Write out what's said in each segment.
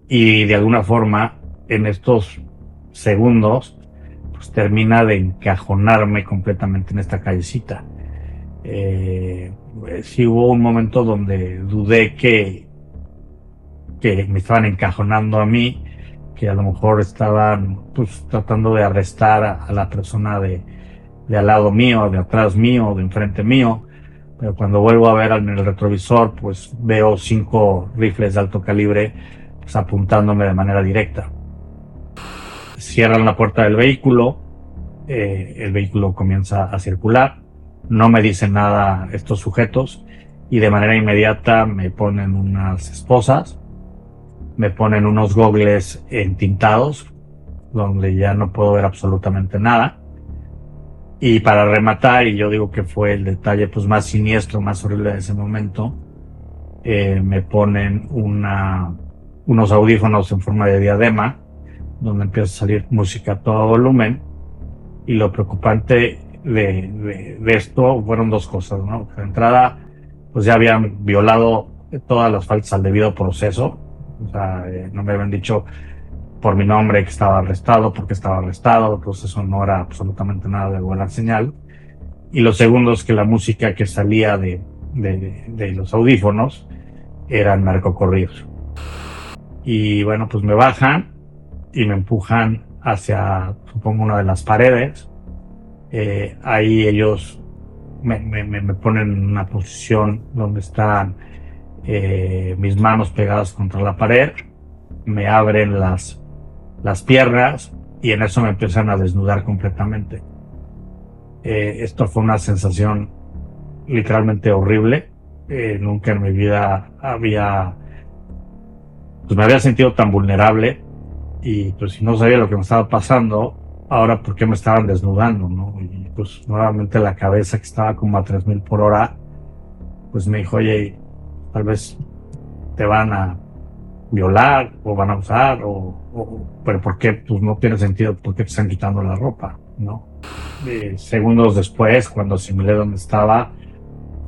y de alguna forma en estos segundos pues termina de encajonarme completamente en esta callecita. Sí hubo un momento donde dudé que me estaban encajonando a mí, que a lo mejor estaban pues tratando de arrestar a la persona de al lado mío, de atrás mío, de enfrente mío. Pero cuando vuelvo a ver en el retrovisor, pues veo 5 rifles de alto calibre pues, apuntándome de manera directa. Cierran la puerta del vehículo, el vehículo comienza a circular, no me dicen nada estos sujetos y de manera inmediata me ponen unas esposas, me ponen unos gogles entintados donde ya no puedo ver absolutamente nada. Y para rematar, y yo digo que fue el detalle pues más siniestro, más horrible de ese momento, me ponen unos audífonos en forma de diadema, donde empieza a salir música a todo volumen. Y lo preocupante de esto fueron dos cosas, ¿no? De entrada, pues ya habían violado todas las faltas al debido proceso. O sea, no me habían dicho por mi nombre que estaba arrestado, porque estaba arrestado, entonces eso no era absolutamente nada de buena señal. Y lo segundo es que la música que salía de los audífonos eran narcocorridos. Y bueno, pues me bajan y me empujan hacia, supongo, una de las paredes. Ahí ellos me ponen en una posición donde están mis manos pegadas contra la pared, me abren las piernas y en eso me empiezan a desnudar completamente. Esto fue una sensación literalmente horrible. Nunca en mi vida pues me había sentido tan vulnerable y pues si no sabía lo que me estaba pasando, ahora por qué me estaban desnudando, ¿no? Y pues nuevamente la cabeza que estaba como a 3000 por hora, pues me dijo, oye, tal vez te van a violar o van a usar pero ¿por qué? Pues no tiene sentido, ¿por qué te están quitando la ropa, no? Segundos después, cuando asimilé dónde estaba,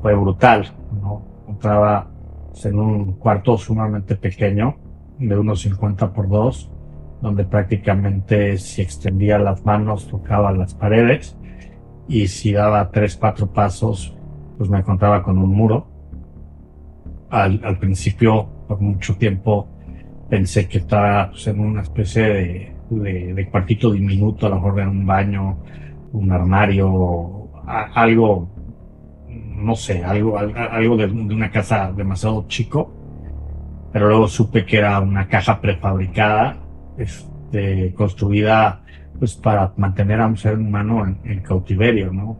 fue brutal, ¿no? Entraba en un cuarto sumamente pequeño, de unos 50 por 2, donde prácticamente si extendía las manos tocaba las paredes y si daba 3, 4 pasos, pues me encontraba con un muro. Al principio, por mucho tiempo, pensé que estaba pues, en una especie de cuartito diminuto, a lo mejor en un baño, un armario, algo, no sé, algo de una casa demasiado chico, pero luego supe que era una caja prefabricada, construida pues para mantener a un ser humano en cautiverio, ¿no?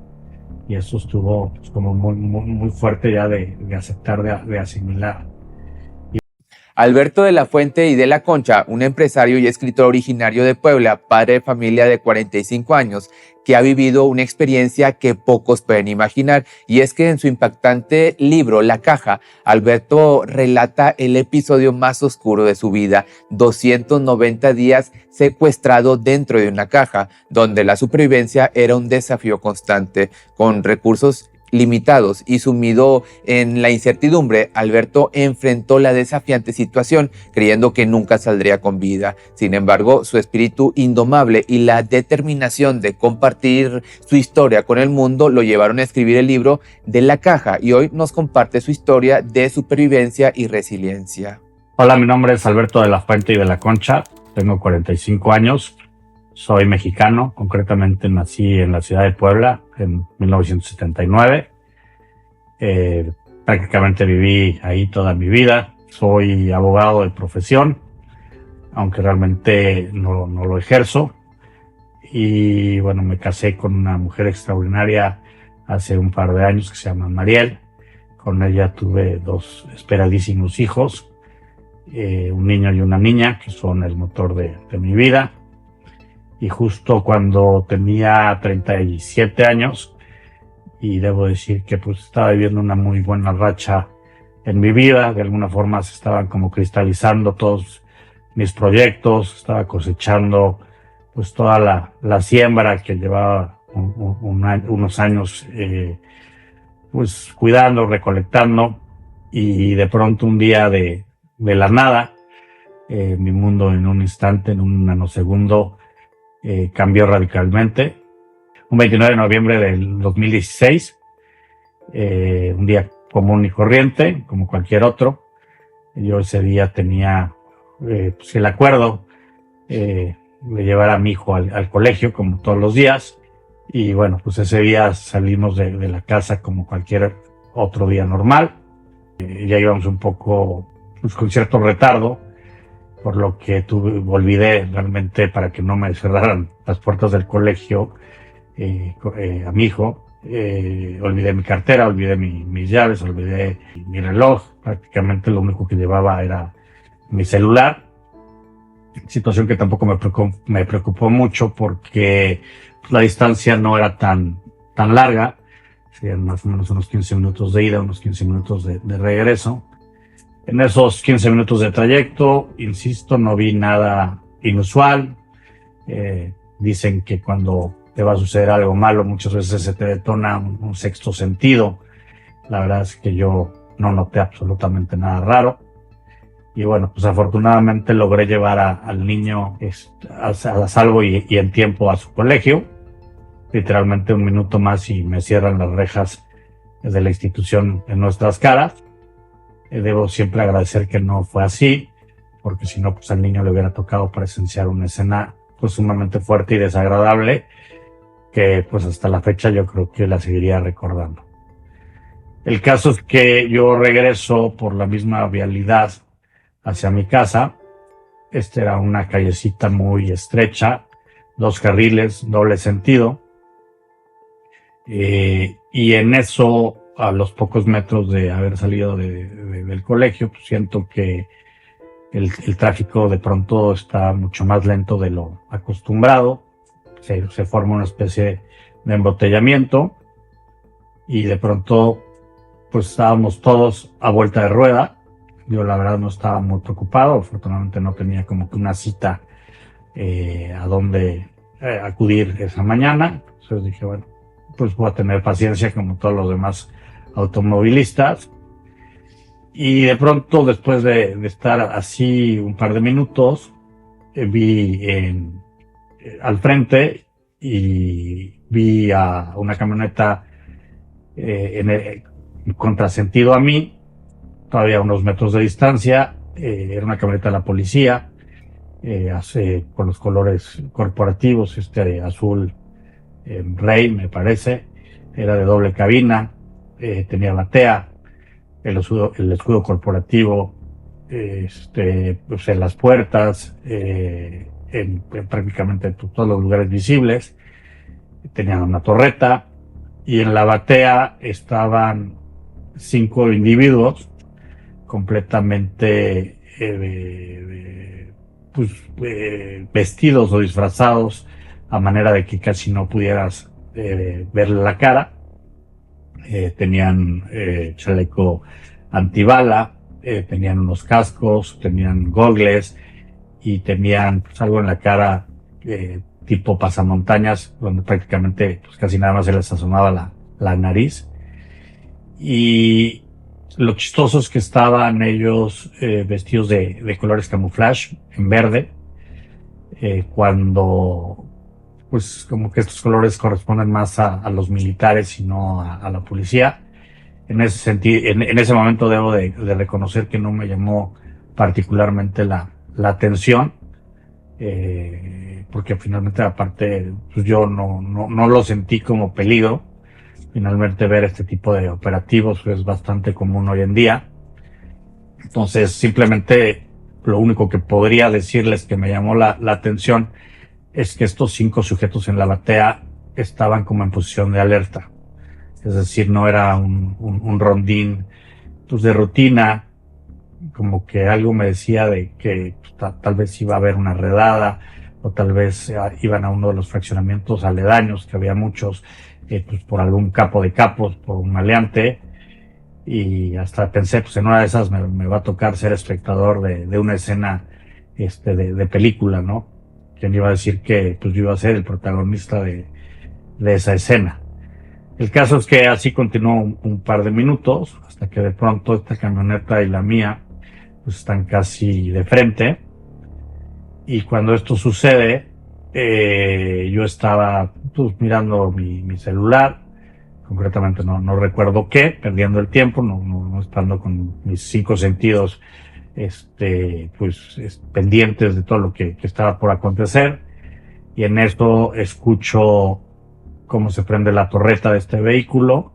Y eso estuvo pues, como muy fuerte ya de aceptar, de asimilar. Alberto de la Fuente y de la Concha, un empresario y escritor originario de Puebla, padre de familia de 45 años, que ha vivido una experiencia que pocos pueden imaginar, y es que en su impactante libro La Caja, Alberto relata el episodio más oscuro de su vida, 290 días secuestrado dentro de una caja, donde la supervivencia era un desafío constante, con recursos limitados y sumido en la incertidumbre, Alberto enfrentó la desafiante situación creyendo que nunca saldría con vida. Sin embargo, su espíritu indomable y la determinación de compartir su historia con el mundo lo llevaron a escribir el libro de La Caja, y hoy nos comparte su historia de supervivencia y resiliencia. Hola, mi nombre es Alberto de la Fuente y de la Concha, tengo 45 años. Soy mexicano, concretamente nací en la ciudad de Puebla en 1979. Prácticamente viví ahí toda mi vida. Soy abogado de profesión, aunque realmente no lo ejerzo. Y bueno, me casé con una mujer extraordinaria hace un par de años que se llama Mariel. Con ella tuve 2 esperadísimos hijos, un niño y una niña, que son el motor de mi vida. Y justo cuando tenía 37 años, y debo decir que pues estaba viviendo una muy buena racha en mi vida, de alguna forma se estaban como cristalizando todos mis proyectos, estaba cosechando pues toda la siembra que llevaba unos años pues cuidando, recolectando, y de pronto un día de la nada Mi mundo en un instante, en un nanosegundo, cambió radicalmente. Un 29 de noviembre del 2016, un día común y corriente, como cualquier otro. Yo ese día tenía pues el acuerdo de llevar a mi hijo al colegio, como todos los días. Y bueno, pues ese día salimos de la casa como cualquier otro día normal. Ya íbamos un poco pues, con cierto retardo, por lo que olvidé realmente, para que no me cerraran las puertas del colegio, a mi hijo. Olvidé mi cartera, olvidé mis llaves, olvidé mi reloj. Prácticamente lo único que llevaba era mi celular. Situación que tampoco me preocupó mucho, porque pues, la distancia no era tan larga. Serían más o menos unos 15 minutos de ida, unos 15 minutos de regreso. En esos 15 minutos de trayecto, insisto, no vi nada inusual. Dicen que cuando te va a suceder algo malo, muchas veces se te detona un sexto sentido. La verdad es que yo no noté absolutamente nada raro. Y bueno, pues afortunadamente logré llevar al niño a salvo y en tiempo a su colegio. Literalmente un minuto más y me cierran las rejas de la institución en nuestras caras. Debo siempre agradecer que no fue así, porque si no, pues al niño le hubiera tocado presenciar una escena pues sumamente fuerte y desagradable, que pues hasta la fecha yo creo que la seguiría recordando. El caso es que yo regreso por la misma vialidad hacia mi casa. Era una callecita muy estrecha, 2 carriles, doble sentido. Y en eso, a los pocos metros de haber salido del colegio, pues siento que el tráfico de pronto está mucho más lento de lo acostumbrado. Se forma una especie de embotellamiento y de pronto pues estábamos todos a vuelta de rueda. Yo la verdad no estaba muy preocupado, afortunadamente no tenía como que una cita a donde acudir esa mañana. Entonces dije, bueno, pues voy a tener paciencia como todos los demás automovilistas. Y de pronto, después de estar así un par de minutos, vi al frente y vi a una camioneta en el contrasentido a mí, todavía a unos metros de distancia. Era una camioneta de la policía, con los colores corporativos, azul Rey, me parece. Era de doble cabina, tenía batea, el escudo corporativo pues en las puertas, en prácticamente todos los lugares visibles. Tenían una torreta y en la batea estaban 5 individuos completamente vestidos o disfrazados a manera de que casi no pudieras verle la cara. Tenían chaleco antibala, tenían unos cascos, tenían gogles y tenían pues, algo en la cara tipo pasamontañas, donde prácticamente pues, casi nada más se les asomaba la nariz. Y lo chistoso es que estaban ellos vestidos de colores camuflaje en verde, cuando pues como que estos colores corresponden más a los militares y no a la policía. En ese sentido, en ese momento debo de reconocer que no me llamó particularmente la atención, porque finalmente aparte pues yo no lo sentí como peligro. Finalmente ver este tipo de operativos es bastante común hoy en día. Entonces simplemente lo único que podría decirles que me llamó la atención es que estos 5 sujetos en la batea estaban como en posición de alerta. Es decir, no era un rondín pues, de rutina, como que algo me decía de que pues, tal vez iba a haber una redada, o tal vez iban a uno de los fraccionamientos aledaños, que había muchos, pues por algún capo de capos, por un maleante. Y hasta pensé, pues en una de esas me va a tocar ser espectador de una escena de película, ¿no? ¿Quién iba a decir que pues yo iba a ser el protagonista de esa escena? El caso es que así continuó un par de minutos, hasta que de pronto esta camioneta y la mía pues están casi de frente. Y cuando esto sucede, yo estaba pues, mirando mi celular, concretamente no recuerdo qué, perdiendo el tiempo, no estando con mis 5 sentidos pendientes de todo lo que estaba por acontecer. Y en esto escucho cómo se prende la torreta de este vehículo,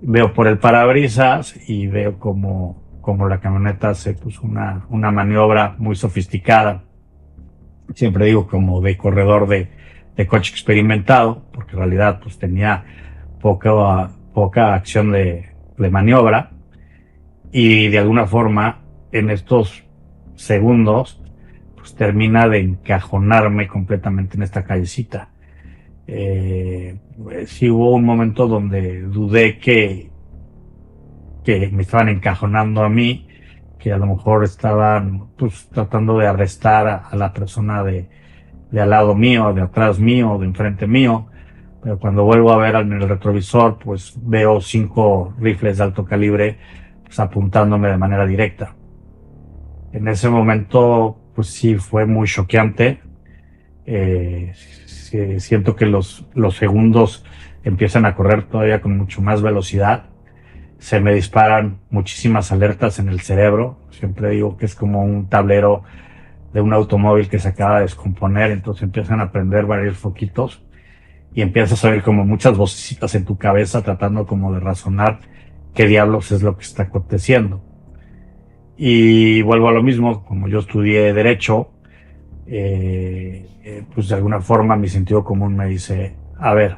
veo por el parabrisas y veo como la camioneta hace pues, una maniobra muy sofisticada. Siempre digo como de corredor de coche experimentado, porque en realidad pues tenía poca acción de maniobra, y de alguna forma en estos segundos pues termina de encajonarme completamente en esta callecita. Sí hubo un momento donde dudé que me estaban encajonando a mí, que a lo mejor estaban pues tratando de arrestar a la persona de al lado mío, de atrás mío, de enfrente mío. Pero cuando vuelvo a ver en el retrovisor, pues veo 5 rifles de alto calibre pues, apuntándome de manera directa. En ese momento, pues sí, fue muy choqueante. Siento que los segundos empiezan a correr todavía con mucho más velocidad. Se me disparan muchísimas alertas en el cerebro. Siempre digo que es como un tablero de un automóvil que se acaba de descomponer, entonces empiezan a prender varios foquitos y empiezas a oír como muchas vocecitas en tu cabeza tratando como de razonar qué diablos es lo que está aconteciendo. Y vuelvo a lo mismo, como yo estudié Derecho, pues de alguna forma mi sentido común me dice, a ver,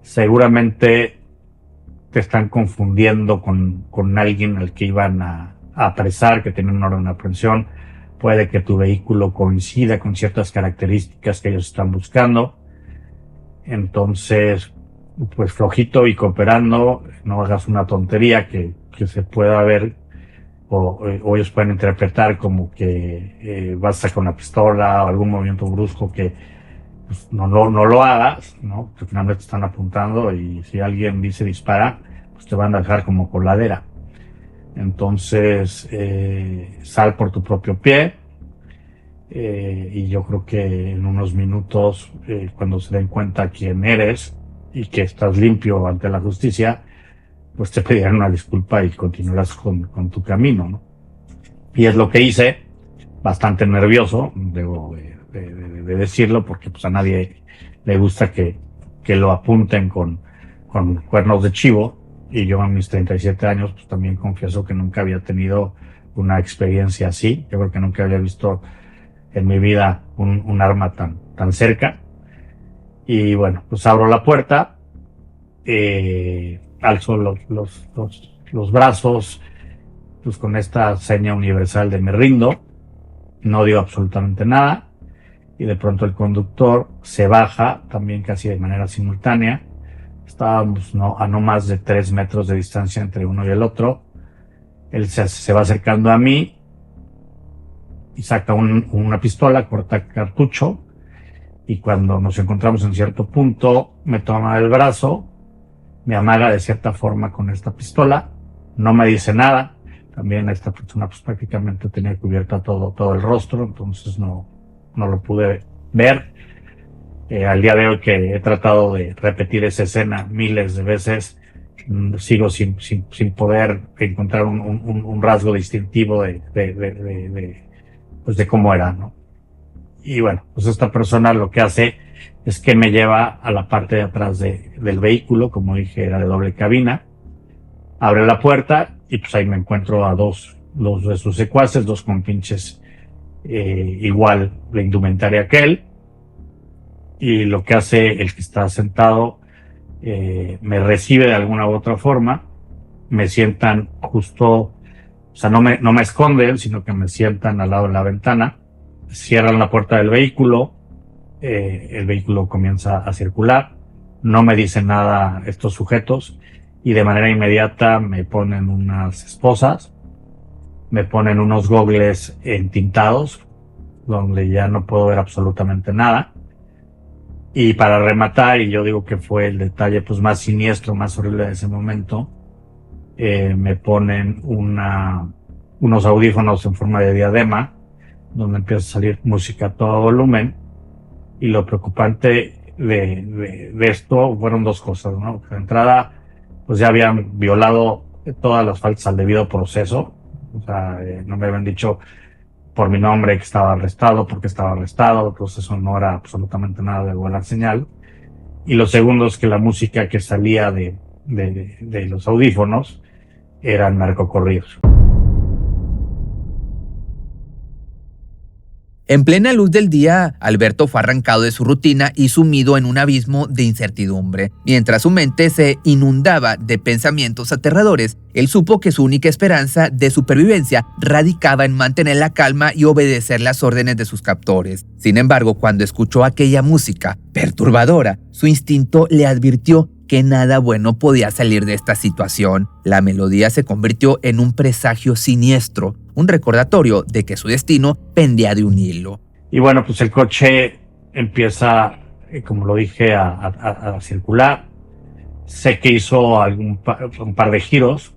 seguramente te están confundiendo con alguien al que iban a apresar, que tiene una orden de aprehensión. Puede que tu vehículo coincida con ciertas características que ellos están buscando. Entonces, pues flojito y cooperando, no hagas una tontería que se pueda ver o ellos pueden interpretar como que vas a sacar una pistola o algún movimiento brusco que pues, no lo hagas, ¿no? Porque finalmente te están apuntando y si alguien dice dispara, pues te van a dejar como coladera. Entonces, sal por tu propio pie. Y yo creo que en unos minutos, cuando se den cuenta quién eres y que estás limpio ante la justicia, pues te pedirán una disculpa y continuarás con tu camino, ¿no? Y es lo que hice, bastante nervioso, debo de decirlo, porque pues a nadie le gusta que lo apunten con cuernos de chivo, y yo a mis 37 años pues también confieso que nunca había tenido una experiencia así. Yo creo que nunca había visto en mi vida un arma tan cerca. Y bueno, pues abro la puerta, alzo los brazos, pues con esta seña universal de me rindo, no digo absolutamente nada, y de pronto el conductor se baja también casi de manera simultánea. Estábamos a no más de 3 metros de distancia entre uno y el otro. Él se va acercando a mí y saca una pistola, corta cartucho, y cuando nos encontramos en cierto punto me toma el brazo, me amaga de cierta forma con esta pistola, no me dice nada. También esta persona pues prácticamente tenía cubierta todo el rostro, entonces no lo pude ver. Al día de hoy que he tratado de repetir esa escena miles de veces, sigo sin poder encontrar un rasgo distintivo pues de cómo era, ¿no? Y bueno, pues esta persona lo que hace es que me lleva a la parte de atrás del vehículo, como dije, era de doble cabina, abre la puerta y pues ahí me encuentro a dos de sus secuaces, dos compinches igual de indumentaria que él, y lo que hace el que está sentado, me recibe de alguna u otra forma, me sientan justo, o sea, no me esconden, sino que me sientan al lado de la ventana, cierran la puerta del vehículo, el vehículo comienza a circular, no me dicen nada estos sujetos y de manera inmediata me ponen unas esposas, me ponen unos gogles entintados donde ya no puedo ver absolutamente nada. Y para rematar, y yo digo que fue el detalle pues más siniestro, más horrible de ese momento, me ponen unos audífonos en forma de diadema donde empieza a salir música a todo volumen. Y lo preocupante de esto fueron dos cosas, ¿no? De entrada, pues ya habían violado todas las faltas al debido proceso. O sea, no me habían dicho por mi nombre que estaba arrestado, porque estaba arrestado, entonces eso no era absolutamente nada de buena señal. Y lo segundo es que la música que salía de los audífonos eran narcocorridos. En plena luz del día, Alberto fue arrancado de su rutina y sumido en un abismo de incertidumbre. Mientras su mente se inundaba de pensamientos aterradores, él supo que su única esperanza de supervivencia radicaba en mantener la calma y obedecer las órdenes de sus captores. Sin embargo, cuando escuchó aquella música perturbadora, su instinto le advirtió que nada bueno podía salir de esta situación. La melodía se convirtió en un presagio siniestro, un recordatorio de que su destino pendía de un hilo. Y bueno, pues el coche empieza, como lo dije, a circular. Sé que hizo un par de giros,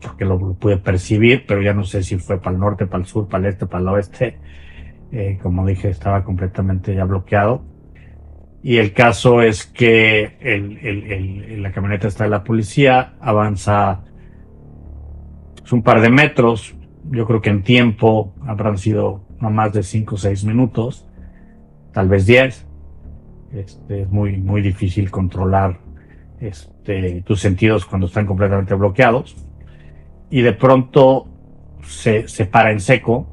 porque lo pude percibir, pero ya no sé si fue para el norte, para el sur, para el este, para el oeste. Como dije, estaba completamente ya bloqueado. Y el caso es que la camioneta está de la policía, avanza pues, un par de metros. Yo creo que en tiempo habrán sido no más de 5 o 6 minutos, tal vez 10. Es muy difícil controlar tus sentidos cuando están completamente bloqueados. Y de pronto se para en seco.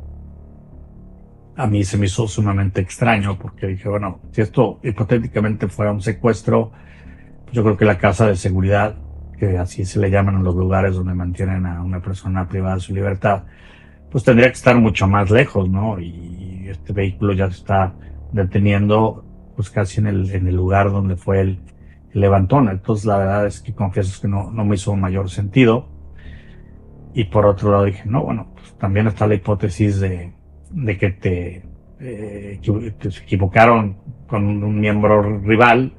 A mí se me hizo sumamente extraño porque dije, bueno, si esto hipotéticamente fuera un secuestro, yo creo que la casa de seguridad, que así se le llaman en los lugares donde mantienen a una persona privada de su libertad, pues tendría que estar mucho más lejos, ¿no? Y este vehículo ya se está deteniendo pues casi en el lugar donde fue el levantón. Entonces la verdad es que confieso que no me hizo mayor sentido. Y por otro lado dije, no, bueno, pues también está la hipótesis de que te se equivocaron con un miembro rival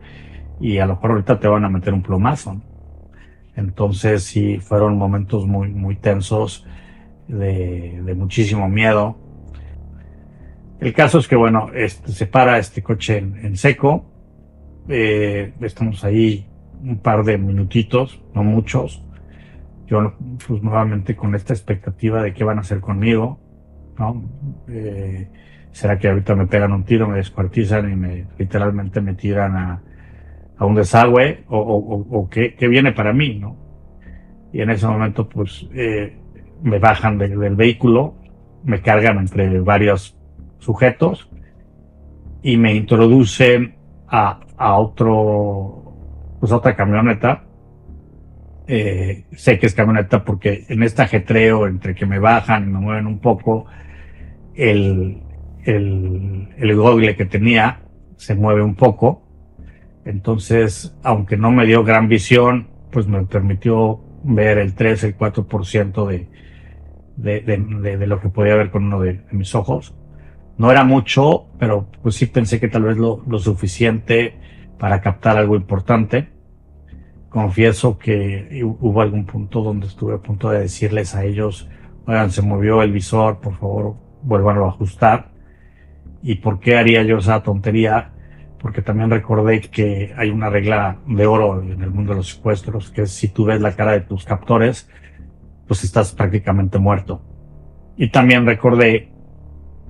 y a lo mejor ahorita te van a meter un plomazo. Entonces sí fueron momentos muy tensos, de muchísimo miedo. El caso es que, bueno, se para este coche en seco. Estamos ahí un par de minutitos, no muchos. Yo, pues, nuevamente con esta expectativa de qué van a hacer conmigo, ¿no? ¿Será que ahorita me pegan un tiro, me descuartizan y literalmente me tiran a un desagüe? ¿O qué viene para mí, no? Y en ese momento, pues, me bajan del vehículo, me cargan entre varios sujetos y me introducen a otra camioneta. Sé que es camioneta porque en este ajetreo entre que me bajan y me mueven un poco, el goggle que tenía se mueve un poco. Entonces, aunque no me dio gran visión, pues me permitió ver el 3, el 4% de lo que podía ver con uno de mis ojos. No era mucho, pero pues sí pensé que tal vez lo suficiente para captar algo importante. Confieso que hubo algún punto donde estuve a punto de decirles a ellos, oigan, se movió el visor, por favor, vuélvanlo a ajustar. ¿Y por qué haría yo esa tontería? Porque también recordé que hay una regla de oro en el mundo de los secuestros, que es si tú ves la cara de tus captores, pues estás prácticamente muerto. Y también recordé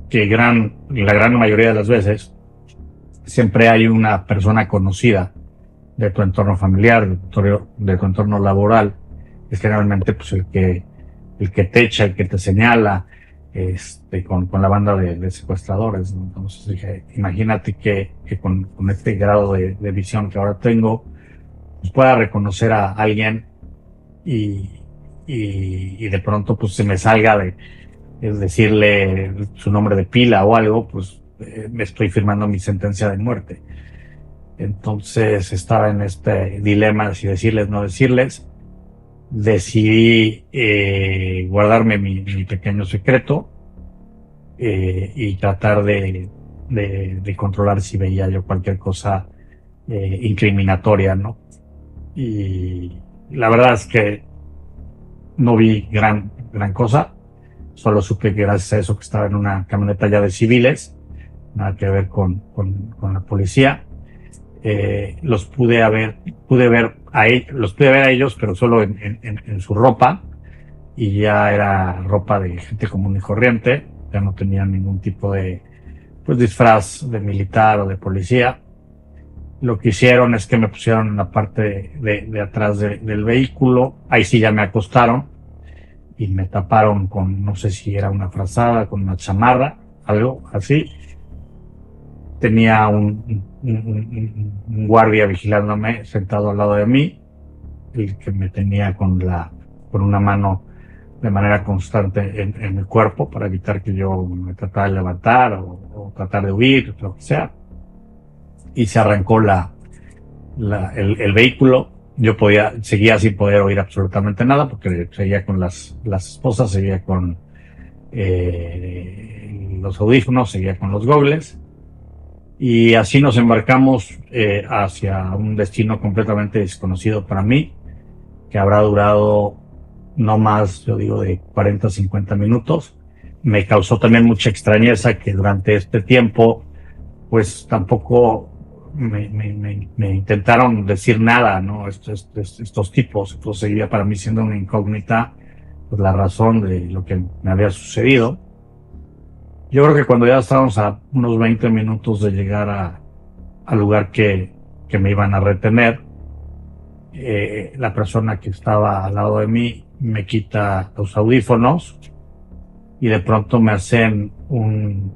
que la gran mayoría de las veces siempre hay una persona conocida de tu entorno familiar, de tu entorno laboral, es generalmente pues el que te echa, el que te señala, con la banda de secuestradores, ¿no? Entonces dije, imagínate que con este grado de visión que ahora tengo, pues pueda reconocer a alguien y de pronto pues se me salga es decirle su nombre de pila o algo, pues me estoy firmando mi sentencia de muerte. Entonces estaba en este dilema de si decirles o no decirles. Decidí guardarme mi pequeño secreto y tratar de controlar si veía yo cualquier cosa incriminatoria, ¿no? Y la verdad es que no vi gran cosa. Solo supe que gracias a eso que estaba en una camioneta ya de civiles, nada que ver con la policía. Los pude ver a ellos, pero solo en su ropa, y ya era ropa de gente común y corriente, ya no tenían ningún tipo de pues disfraz de militar o de policía. Lo que hicieron es que me pusieron en la parte de atrás del vehículo, ahí sí ya me acostaron y me taparon con, no sé si era una frazada, con una chamarra, algo así. Tenía un guardia vigilándome sentado al lado de mí, el que me tenía con una mano de manera constante en el cuerpo para evitar que yo me tratara de levantar o tratar de huir, lo que sea. Y se arrancó el vehículo. Yo seguía sin poder oír absolutamente nada porque seguía con las esposas, seguía con los audífonos, seguía con los gogles. Y así nos embarcamos hacia un destino completamente desconocido para mí, que habrá durado no más, yo digo, de 40 a 50 minutos. Me causó también mucha extrañeza que durante este tiempo, pues tampoco me intentaron decir nada, ¿no? Estos tipos. Entonces seguía para mí siendo una incógnita, pues, la razón de lo que me había sucedido. Yo creo que cuando ya estábamos a unos 20 minutos de llegar al lugar que me iban a retener, la persona que estaba al lado de mí me quita los audífonos y de pronto me hacen un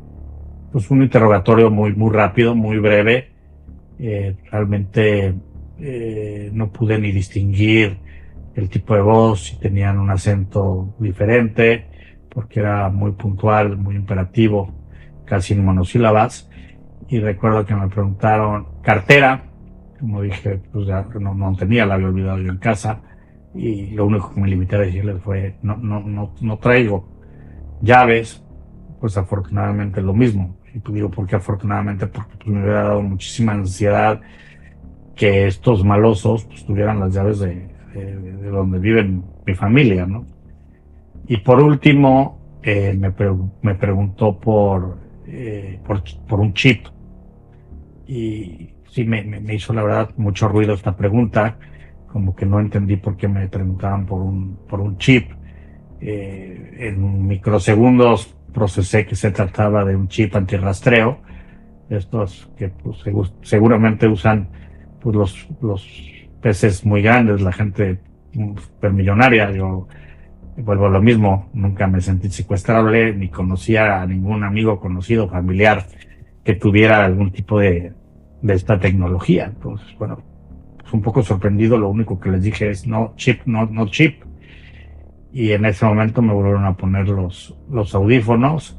interrogatorio muy rápido, muy breve. Realmente no pude ni distinguir el tipo de voz, si tenían un acento diferente, porque era muy puntual, muy imperativo, casi en monosílabas. Y recuerdo que me preguntaron cartera, como dije, pues ya no tenía, la había olvidado yo en casa, y lo único que me limité a decirles fue no traigo llaves. Pues afortunadamente lo mismo. Y pues digo, ¿por qué afortunadamente? Porque pues me hubiera dado muchísima ansiedad que estos malosos pues tuvieran las llaves de donde viven mi familia, ¿no? Y por último, me preguntó por un chip. Y sí, me hizo la verdad mucho ruido esta pregunta, como que no entendí por qué me preguntaban por un chip. En microsegundos procesé que se trataba de un chip antirrastreo, estos que pues, seguramente usan pues, los peces muy grandes, la gente supermillonaria. Yo vuelvo a lo mismo, nunca me sentí secuestrable, ni conocía a ningún amigo, conocido, familiar que tuviera algún tipo de esta tecnología. Entonces, bueno, pues un poco sorprendido, lo único que les dije es no chip, no chip. Y en ese momento me volvieron a poner los audífonos,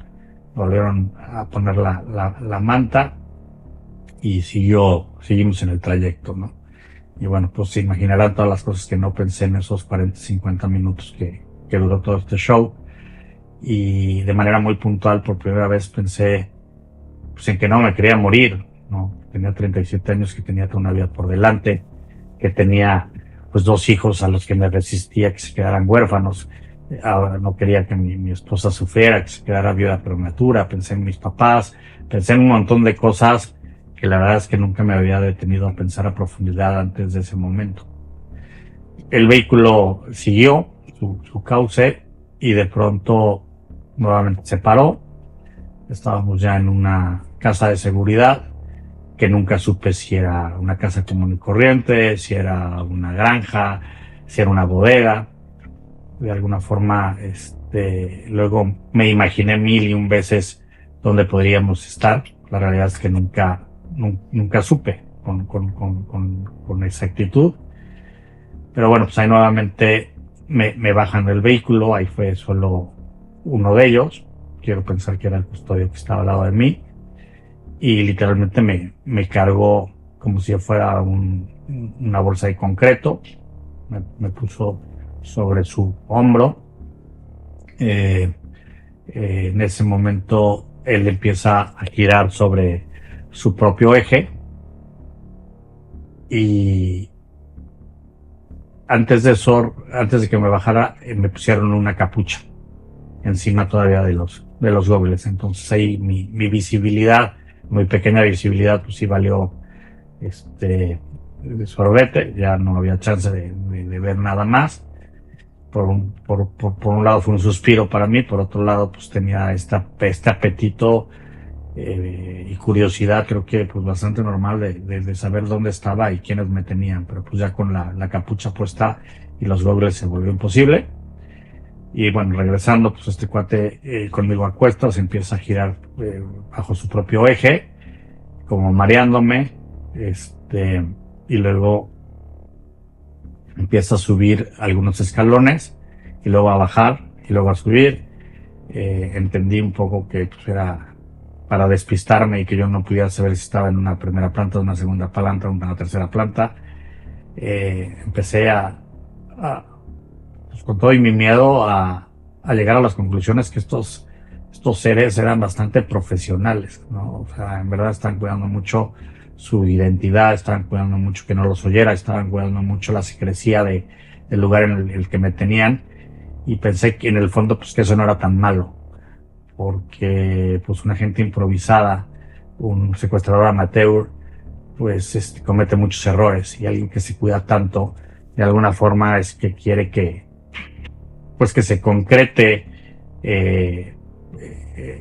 volvieron a poner la manta y seguimos en el trayecto, ¿no? Y bueno, pues se imaginarán todas las cosas que no pensé en esos 40, 50 minutos que duró todo este show. Y de manera muy puntual, por primera vez pensé pues, en que no me quería morir, ¿no? Tenía 37 años, que tenía toda una vida por delante, que tenía pues 2 hijos a los que me resistía que se quedaran huérfanos. Ahora no quería que mi esposa sufriera, que se quedara viuda prematura. Pensé en mis papás, pensé en un montón de cosas que la verdad es que nunca me había detenido a pensar a profundidad antes de ese momento. El vehículo siguió su cauce y de pronto nuevamente se paró. Estábamos ya en una casa de seguridad que nunca supe si era una casa común y corriente, si era una granja, si era una bodega. De alguna forma, luego me imaginé 1001 veces dónde podríamos estar. La realidad es que nunca supe con exactitud. Pero bueno, pues ahí nuevamente me bajan del vehículo. Ahí fue solo uno de ellos. Quiero pensar que era el custodio que estaba al lado de mí. Y literalmente me cargó como si yo fuera una bolsa de concreto. Me puso sobre su hombro. En ese momento él empieza a girar sobre su propio eje y antes de que me bajara me pusieron una capucha. encima todavía de los gogles. Entonces ahí mi visibilidad, muy pequeña visibilidad, pues sí valió de sorbete, ya no había chance de ver nada más. Por un lado fue un suspiro para mí, por otro lado pues tenía este apetito y curiosidad, creo que pues bastante normal de saber dónde estaba y quiénes me tenían, pero pues ya con la capucha puesta y los gogles se volvió imposible. Y bueno, regresando, pues este cuate conmigo a cuestas empieza a girar bajo su propio eje, como mareándome, y luego empieza a subir algunos escalones y luego a bajar y luego a subir. Entendí un poco que pues, era para despistarme y que yo no pudiera saber si estaba en una primera planta, una segunda planta, una tercera planta. Empecé pues, con todo y mi miedo a llegar a las conclusiones que estos seres eran bastante profesionales, ¿no? O sea, en verdad están cuidando mucho su identidad, estaban cuidando mucho que no los oyera, estaban cuidando mucho la secrecía del lugar en el que me tenían, y pensé que en el fondo pues que eso no era tan malo, porque pues una gente improvisada, un secuestrador amateur, pues comete muchos errores, y alguien que se cuida tanto, de alguna forma es que quiere que se concrete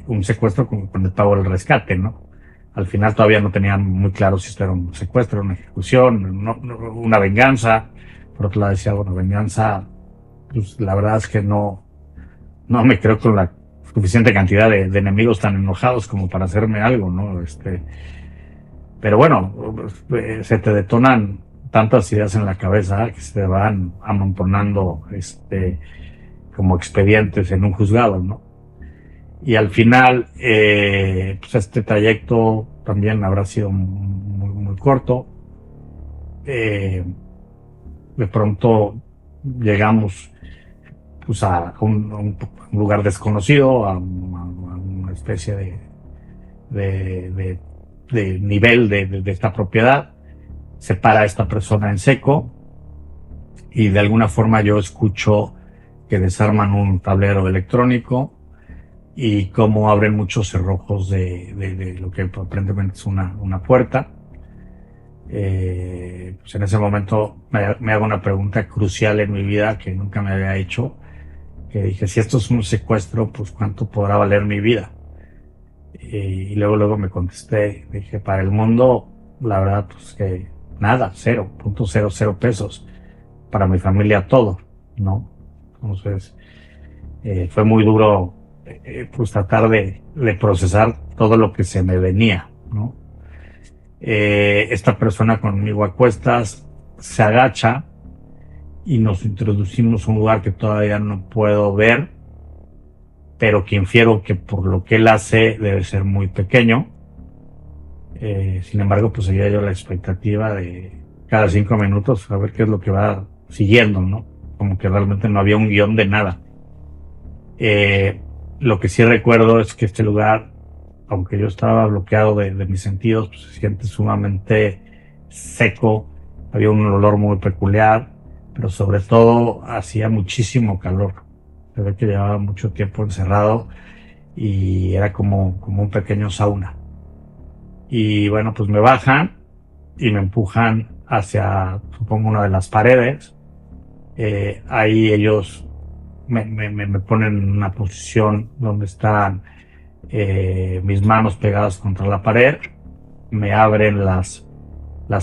un secuestro con el pago del rescate, ¿no? Al final todavía no tenían muy claro si esto era un secuestro, una ejecución, una venganza. Por otro lado decía, bueno, venganza, pues la verdad es que no me creo con la suficiente cantidad de enemigos tan enojados como para hacerme algo, ¿no? Pero bueno, se te detonan tantas ideas en la cabeza que se te van amontonando como expedientes en un juzgado, ¿no? Y al final, pues este trayecto también habrá sido muy, muy corto. De pronto llegamos pues a un lugar desconocido, a una especie de nivel de esta propiedad. Se para esta persona en seco y de alguna forma yo escucho que desarman un tablero electrónico y cómo abren muchos cerrojos de lo que aparentemente es una puerta. Pues en ese momento me hago una pregunta crucial en mi vida que nunca me había hecho, que dije, si esto es un secuestro, pues ¿cuánto podrá valer mi vida? Y luego me contesté, dije, para el mundo, la verdad, pues que nada, 0.00 pesos. Para mi familia todo, ¿no? Entonces, fue muy duro pues tratar de procesar todo lo que se me venía, ¿no? Esta persona conmigo a cuestas se agacha y nos introducimos a un lugar que todavía no puedo ver, pero que infiero que por lo que él hace debe ser muy pequeño. Sin embargo, pues seguía yo la expectativa de cada 5 minutos saber qué es lo que va siguiendo, ¿no? Como que realmente no había un guión de nada. Lo que sí recuerdo es que este lugar, aunque yo estaba bloqueado de mis sentidos, pues se siente sumamente seco, había un olor muy peculiar, pero sobre todo hacía muchísimo calor. Se ve que llevaba mucho tiempo encerrado y era como un pequeño sauna. Y bueno, pues me bajan y me empujan hacia, supongo, una de las paredes. Ahí ellos me ponen en una posición donde están mis manos pegadas contra la pared, me abren las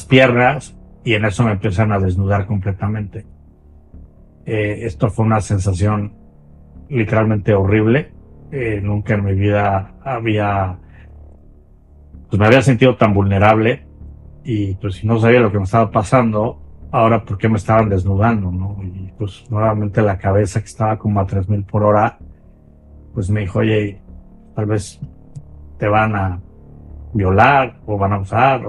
piernas y en eso me empiezan a desnudar completamente. Esto fue una sensación literalmente horrible. Nunca en mi vida me había sentido tan vulnerable, y pues si no sabía lo que me estaba pasando, ahora por qué me estaban desnudando, ¿no? Y pues nuevamente la cabeza, que estaba como a 3000 por hora, pues me dijo, oye, tal vez te van a violar o van a usar,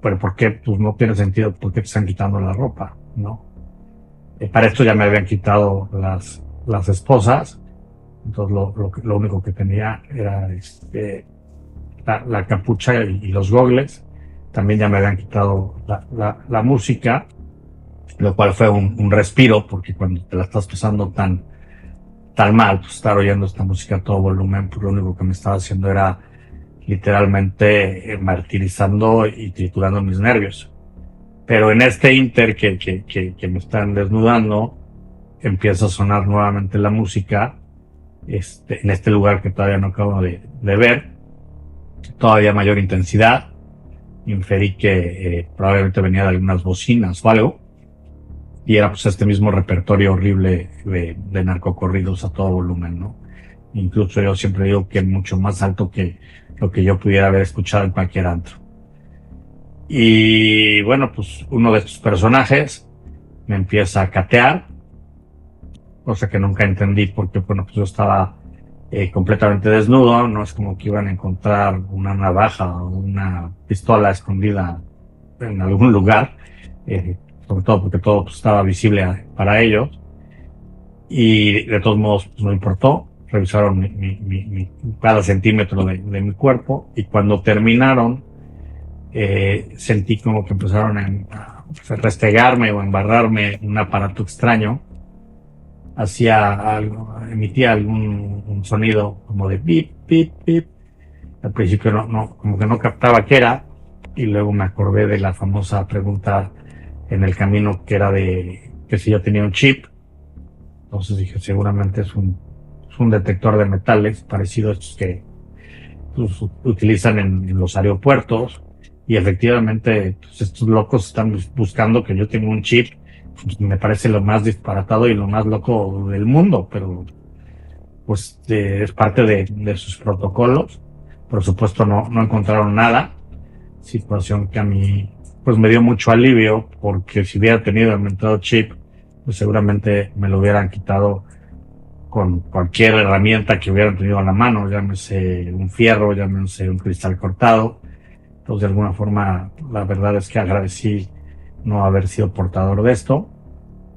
pero ¿por qué? Pues no tiene sentido, ¿por qué te están quitando la ropa, no? Para esto ya me habían quitado las esposas, entonces lo único que tenía era la capucha y los gogles. También ya me habían quitado la música, lo cual fue un respiro, porque cuando te la estás pasando tan tan mal, pues estar oyendo esta música a todo volumen, pues lo único que me estaba haciendo era literalmente martirizando y triturando mis nervios. Pero en este inter que me están desnudando, empieza a sonar nuevamente la música, en este lugar que todavía no acabo de ver, todavía mayor intensidad. Inferí que probablemente venía de algunas bocinas o algo, y era pues este mismo repertorio horrible de narcocorridos a todo volumen, ¿no? Incluso yo siempre digo que mucho más alto que lo que yo pudiera haber escuchado en cualquier antro. Y bueno, pues uno de estos personajes me empieza a catear, cosa que nunca entendí porque, bueno, pues yo estaba completamente desnudo, no es como que iban a encontrar una navaja o una pistola escondida en algún lugar, sobre todo porque todo pues, estaba visible para ellos, y de todos modos pues, no importó, revisaron cada centímetro de mi cuerpo, y cuando terminaron sentí como que empezaron a restregarme o embarrarme un aparato extraño, emitía un sonido como de bip, bip, bip. Al principio como que no captaba qué era, y luego me acordé de la famosa pregunta en el camino que era de que si yo tenía un chip. Entonces dije, seguramente es un detector de metales parecido a estos que pues, utilizan en los aeropuertos, y efectivamente pues, estos locos están buscando que yo tenga un chip. Pues, me parece lo más disparatado y lo más loco del mundo, pero pues es parte de sus protocolos. Por supuesto no encontraron nada, situación que a mí pues me dio mucho alivio, porque si hubiera tenido el mentado chip, pues seguramente me lo hubieran quitado con cualquier herramienta que hubieran tenido a la mano, llámese un fierro, llámese un cristal cortado. Entonces de alguna forma la verdad es que agradecí no haber sido portador de esto.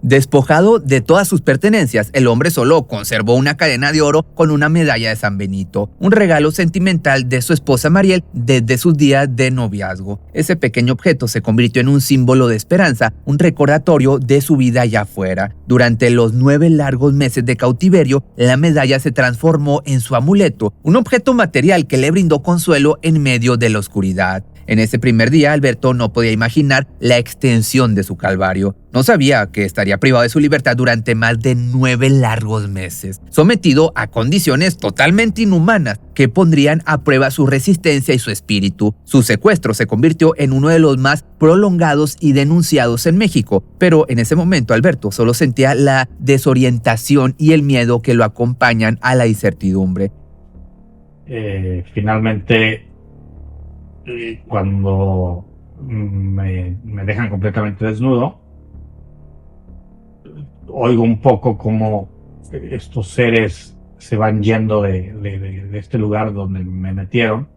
Despojado de todas sus pertenencias, el hombre solo conservó una cadena de oro con una medalla de San Benito, un regalo sentimental de su esposa Mariel desde sus días de noviazgo. Ese pequeño objeto se convirtió en un símbolo de esperanza, un recordatorio de su vida allá afuera. Durante los 9 largos meses de cautiverio, la medalla se transformó en su amuleto, un objeto material que le brindó consuelo en medio de la oscuridad. En ese primer día, Alberto no podía imaginar la extensión de su calvario. No sabía que estaría privado de su libertad durante más de 9 largos meses, sometido a condiciones totalmente inhumanas que pondrían a prueba su resistencia y su espíritu. Su secuestro se convirtió en uno de los más prolongados y denunciados en México, pero en ese momento Alberto solo sentía la desorientación y el miedo que lo acompañan a la incertidumbre. Finalmente, cuando me dejan completamente desnudo, oigo un poco como estos seres se van yendo de este lugar donde me metieron.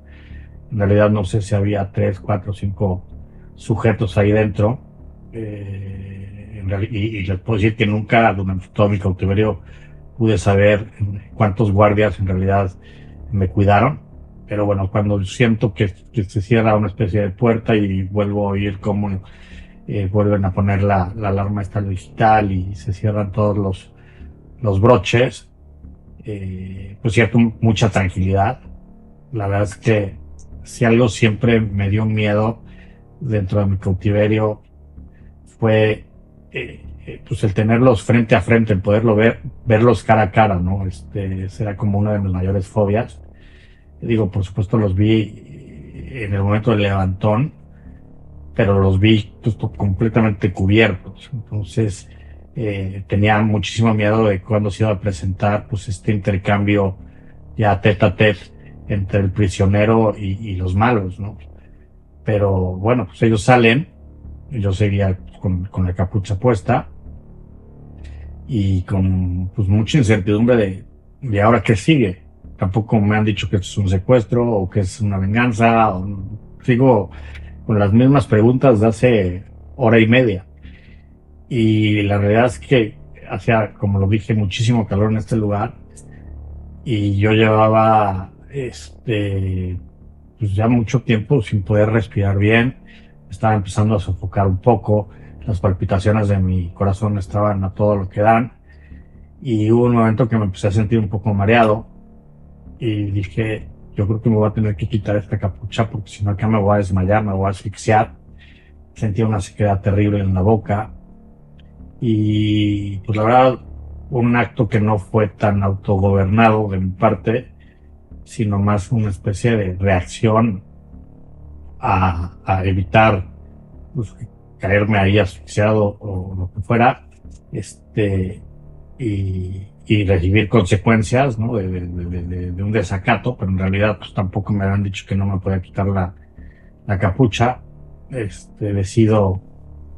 En realidad no sé si había 3, 4, 5 sujetos ahí dentro. Y les puedo decir que nunca durante todo mi cautiverio pude saber cuántos guardias en realidad me cuidaron. Pero bueno, cuando siento que se cierra una especie de puerta y vuelvo a oír cómo vuelven a poner la alarma esta digital y se cierran todos los broches, pues siento mucha tranquilidad. La verdad es que si algo siempre me dio miedo dentro de mi cautiverio fue pues el tenerlos frente a frente, el poderlo verlos cara a cara, ¿no? Será como una de mis mayores fobias. Digo, por supuesto los vi en el momento del levantón, pero los vi pues, completamente cubiertos. Entonces tenía muchísimo miedo de cuando se iba a presentar pues este intercambio ya tete a tete entre el prisionero y los malos, ¿no? Pero bueno, pues ellos salen, yo seguía con la capucha puesta y con pues mucha incertidumbre de ahora qué sigue. Tampoco me han dicho que es un secuestro o que es una venganza. Sigo con las mismas preguntas de hace hora y media. Y la realidad es que hacía, como lo dije, muchísimo calor en este lugar. Y yo llevaba pues ya mucho tiempo sin poder respirar bien. Estaba empezando a sofocar un poco. Las palpitaciones de mi corazón estaban a todo lo que dan. y hubo un momento que me empecé a sentir un poco mareado y dije, yo creo que me voy a tener que quitar esta capucha porque si no acá me voy a desmayar, me voy a asfixiar. Sentía una sequedad terrible en la boca y pues la verdad un acto que no fue tan autogobernado de mi parte, sino más una especie de reacción a evitar pues, caerme ahí asfixiado o lo que fuera, y recibir consecuencias, ¿no? De un desacato, pero en realidad pues tampoco me habían dicho que no me podía quitar la capucha. Decido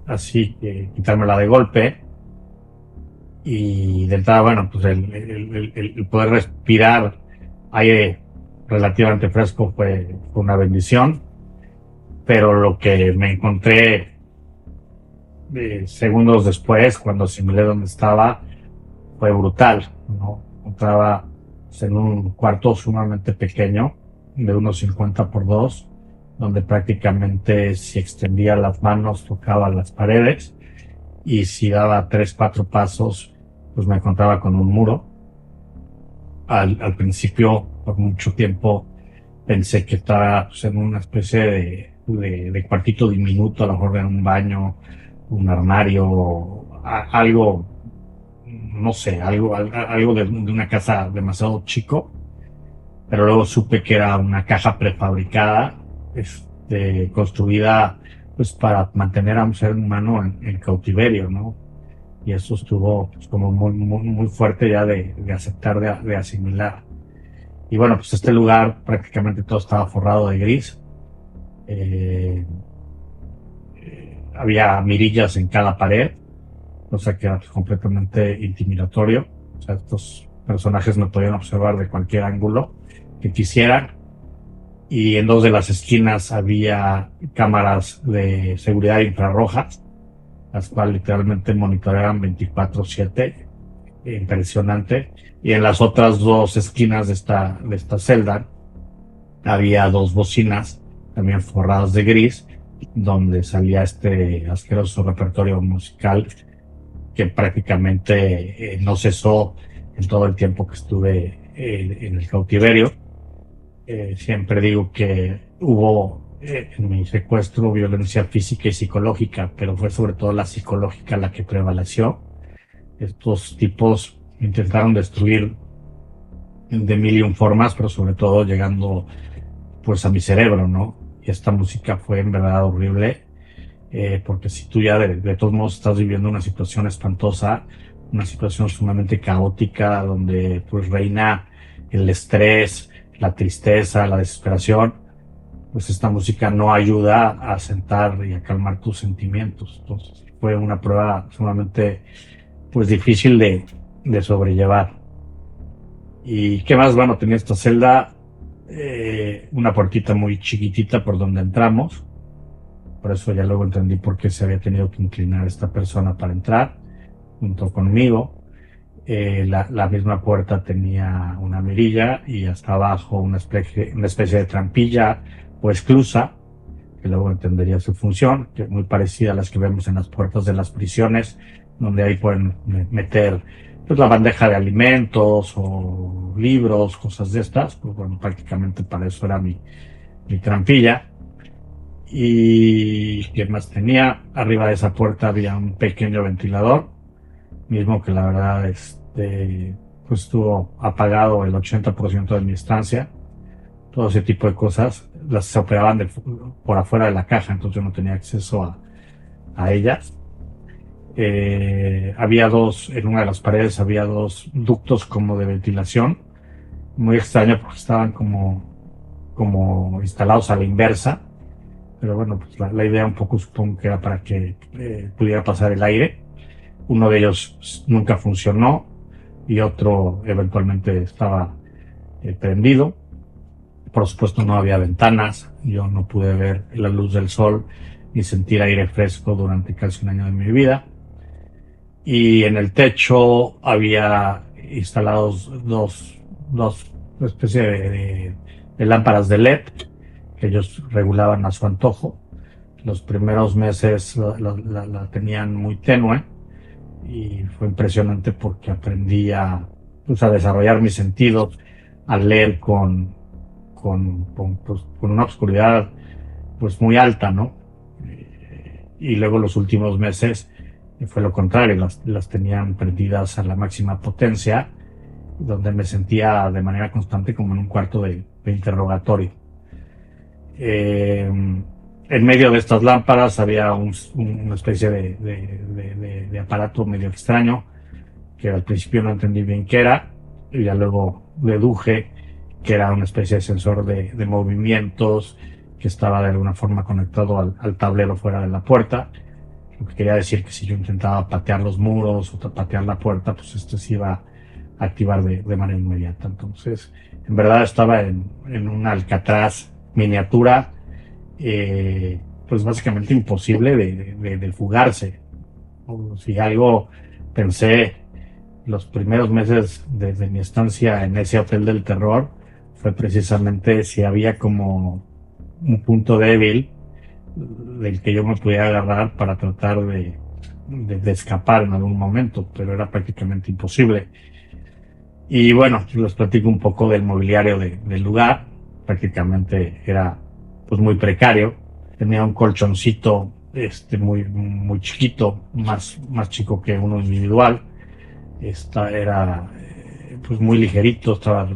así quitármela de golpe y de entrada, bueno, pues el poder respirar aire relativamente fresco fue una bendición, pero lo que me encontré segundos después, cuando asimilé dónde estaba, fue brutal, ¿no? Encontraba pues, en un cuarto sumamente pequeño, de unos 50 por 2, donde prácticamente si extendía las manos tocaba las paredes y si daba 3, 4 pasos, pues me encontraba con un muro. Al principio, por mucho tiempo, pensé que estaba pues, en una especie de cuartito diminuto, a lo mejor en un baño, un armario, algo, no sé, algo de una casa demasiado chico, pero luego supe que era una caja prefabricada, construida pues para mantener a un ser humano en cautiverio, ¿no? Y eso estuvo pues, como muy fuerte ya de aceptar, de asimilar. Y bueno, pues este lugar prácticamente todo estaba forrado de gris. Eh, Había mirillas en cada pared, cosa que era completamente intimidatorio. O sea, estos personajes me podían observar de cualquier ángulo que quisieran. Y en dos de las esquinas había cámaras de seguridad infrarrojas, las cuales literalmente monitoreaban 24/7, impresionante. Y en las otras dos esquinas de esta celda había dos bocinas, también forradas de gris, donde salía este asqueroso repertorio musical que prácticamente no cesó en todo el tiempo que estuve en el cautiverio. Siempre digo que hubo en mi secuestro violencia física y psicológica, pero fue sobre todo la psicológica la que prevaleció. Estos tipos intentaron destruir de mil y un formas, pero sobre todo llegando pues a mi cerebro, ¿no? Y esta música fue en verdad horrible, porque si tú ya de todos modos estás viviendo una situación espantosa, una situación sumamente caótica, donde pues reina el estrés, la tristeza, la desesperación, pues esta música no ayuda a sentar y a calmar tus sentimientos. Entonces fue una prueba sumamente pues difícil de sobrellevar. ¿Y qué más? Bueno, tenía esta celda, una puertita muy chiquitita por donde entramos. Por eso ya luego entendí por qué se había tenido que inclinar esta persona para entrar junto conmigo. La misma puerta tenía una mirilla y hasta abajo una especie de trampilla o esclusa, que luego entendería su función, que es muy parecida a las que vemos en las puertas de las prisiones, donde ahí pueden meter pues, la bandeja de alimentos o libros, cosas de estas. Pues bueno, prácticamente para eso era mi trampilla. Y qué más tenía, arriba de esa puerta había un pequeño ventilador, mismo que la verdad pues estuvo apagado el 80% de mi estancia. Todo ese tipo de cosas las se operaban por afuera de la caja, entonces yo no tenía acceso a ellas. En una de las paredes había dos ductos como de ventilación, muy extraño porque estaban como instalados a la inversa, pero bueno, pues la idea un poco supongo que era para que pudiera pasar el aire. Uno de ellos pues, nunca funcionó y otro eventualmente estaba prendido. Por supuesto no había ventanas, yo no pude ver la luz del sol ni sentir aire fresco durante casi un año de mi vida. Y en el techo había instalados dos especies de lámparas de LED que ellos regulaban a su antojo. Los primeros meses la tenían muy tenue, y fue impresionante porque aprendí pues, a desarrollar mis sentidos, a leer con una oscuridad pues muy alta, ¿no? Y luego los últimos meses fue lo contrario, las tenían prendidas a la máxima potencia, donde me sentía de manera constante como en un cuarto de interrogatorio. En medio de estas lámparas había una especie de aparato medio extraño que al principio no entendí bien qué era, y ya luego deduje que era una especie de sensor de movimientos que estaba de alguna forma conectado al tablero fuera de la puerta, lo que quería decir que si yo intentaba patear los muros o patear la puerta, pues esto se iba a activar de manera inmediata. Entonces, en verdad estaba en un Alcatraz miniatura, pues básicamente imposible de fugarse. O si algo pensé los primeros meses desde mi estancia en ese hotel del terror, fue precisamente si había como un punto débil del que yo me pudiera agarrar para tratar de escapar en algún momento, pero era prácticamente imposible. Y bueno, les platico un poco del mobiliario del lugar. Prácticamente era pues muy precario. Tenía un colchoncito muy chiquito, más chico que uno individual. Esta era pues muy ligerito, estaba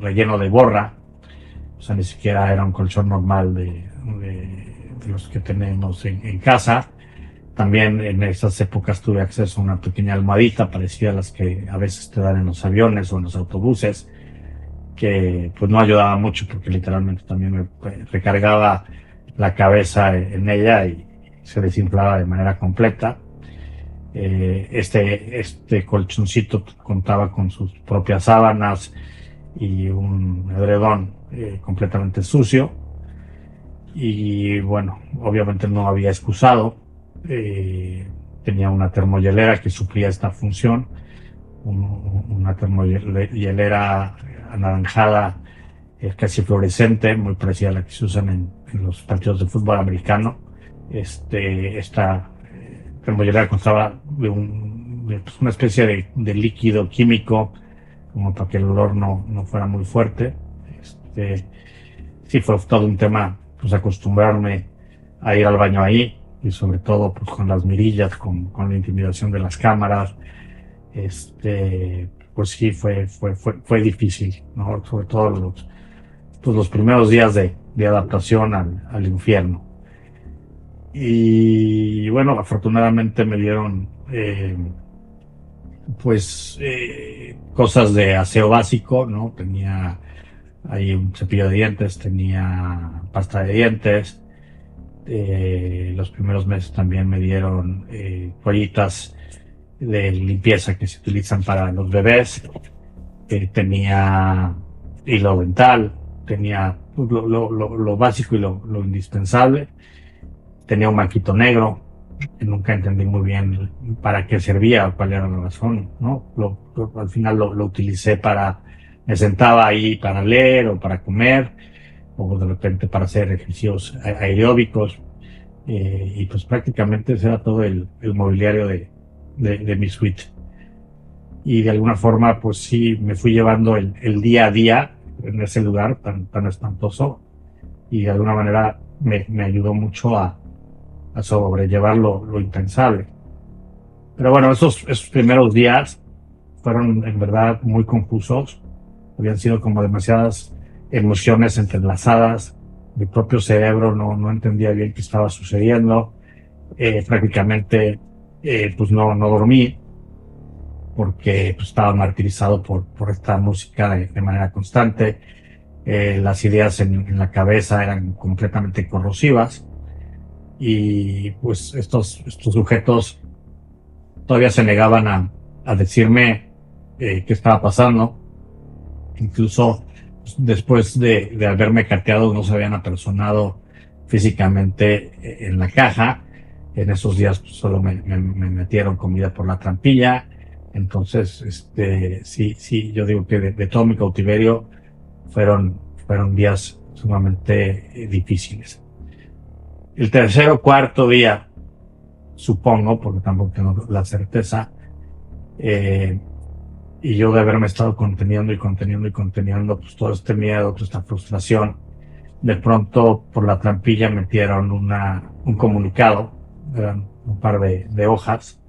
relleno de borra. O sea, ni siquiera era un colchón normal de los que tenemos en casa. También en esas épocas tuve acceso a una pequeña almohadita parecida a las que a veces te dan en los aviones o en los autobuses, que pues no ayudaba mucho porque literalmente también me recargaba la cabeza en ella y se desinflaba de manera completa. Este colchoncito contaba con sus propias sábanas y un edredón completamente sucio. Y bueno, obviamente no había excusado. Tenía una termohielera que suplía esta función, una termohielera anaranjada, casi fluorescente, muy parecida a la que se usan en los partidos de fútbol americano. Esta termohielera constaba de pues una especie de líquido químico, como para que el olor no fuera muy fuerte. Sí, fue todo un tema, pues acostumbrarme a ir al baño ahí, y sobre todo pues con las mirillas, con la intimidación de las cámaras. Pues sí, fue difícil, ¿no? Sobre todo los primeros días de adaptación al infierno. Y bueno, afortunadamente me dieron cosas de aseo básico, ¿no? Tenía ahí un cepillo de dientes, tenía pasta de dientes. Los primeros meses también me dieron toallitas de limpieza que se utilizan para los bebés. Tenía hilo dental, tenía pues, lo básico y lo indispensable. Tenía un banquito negro, que nunca entendí muy bien para qué servía o cuál era la razón, ¿no? Al final lo utilicé me sentaba ahí para leer o para comer, o de repente para hacer ejercicios aeróbicos, y pues prácticamente ese era todo el mobiliario de mi suite. Y de alguna forma, pues sí, me fui llevando el día a día en ese lugar tan espantoso, y de alguna manera me ayudó mucho a sobrellevar lo impensable. Pero bueno, esos primeros días fueron en verdad muy confusos. Habían sido como demasiadas emociones entrelazadas. Mi propio cerebro no entendía bien qué estaba sucediendo. Prácticamente pues no dormí porque pues, estaba martirizado por esta música de manera constante. Las ideas en la cabeza eran completamente corrosivas. Y pues estos sujetos todavía se negaban a decirme qué estaba pasando. Incluso pues, después de haberme cateado, no se habían apersonado físicamente en la caja. En esos días pues, solo me metieron comida por la trampilla. Entonces, sí, yo digo que de todo mi cautiverio fueron días sumamente difíciles. El tercer o cuarto día, supongo, porque tampoco tengo la certeza, Eh, y yo de haberme estado conteniendo y conteniendo y conteniendo, pues todo este miedo, toda esta frustración, de pronto por la trampilla metieron un comunicado, eran un par de hojas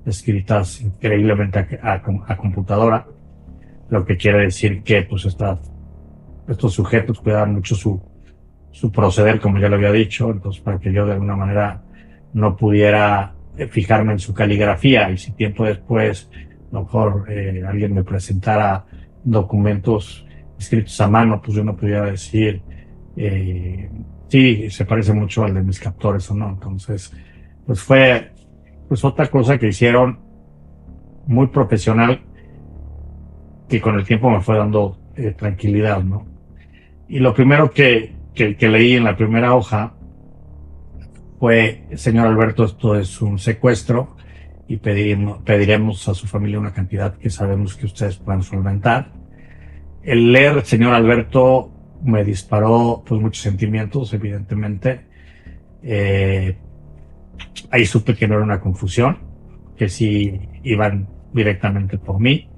escritas increíblemente a computadora, lo que quiere decir que pues estos sujetos cuidaban mucho su proceder, como ya lo había dicho, entonces para que yo de alguna manera no pudiera fijarme en su caligrafía, y si tiempo después a lo mejor alguien me presentara documentos escritos a mano, pues yo no pudiera decir sí, se parece mucho al de mis captores o no. Entonces pues fue pues otra cosa que hicieron muy profesional, que con el tiempo me fue dando tranquilidad, ¿no? Y lo primero que leí en la primera hoja fue: señor Alberto, esto es un secuestro y pediremos a su familia una cantidad que sabemos que ustedes pueden solventar. El leer señor Alberto me disparó pues muchos sentimientos, evidentemente. Eh, Ahí supe que no era una confusión, que sí iban directamente por mí,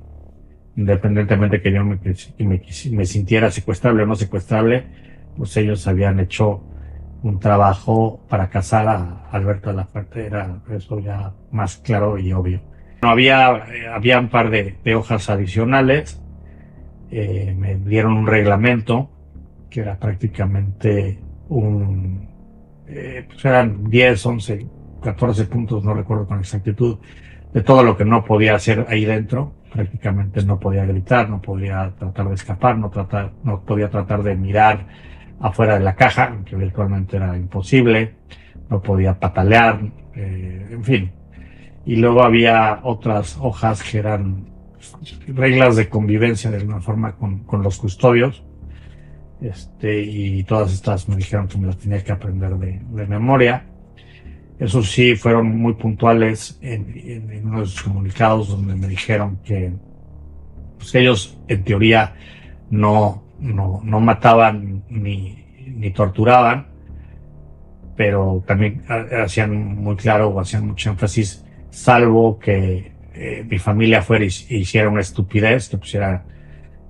independientemente que yo me sintiera secuestrable o no secuestrable, pues ellos habían hecho un trabajo para casar a Alberto de la Fuente, era eso ya más claro y obvio. No había un par de hojas adicionales, me dieron un reglamento que era prácticamente pues eran 10, 11, 14 puntos, no recuerdo con exactitud, de todo lo que no podía hacer ahí dentro. Prácticamente no podía gritar, no podía tratar de escapar, no podía tratar de mirar afuera de la caja, que virtualmente era imposible, no podía patalear, en fin. Y luego había otras hojas que eran reglas de convivencia de alguna forma con los custodios, y todas estas me dijeron que me las tenía que aprender de memoria. Eso sí, fueron muy puntuales en uno de sus comunicados, donde me dijeron que pues, ellos en teoría no mataban ni torturaban, pero también hacían muy claro o hacían mucho énfasis: salvo que mi familia fuera y hiciera una estupidez que pusiera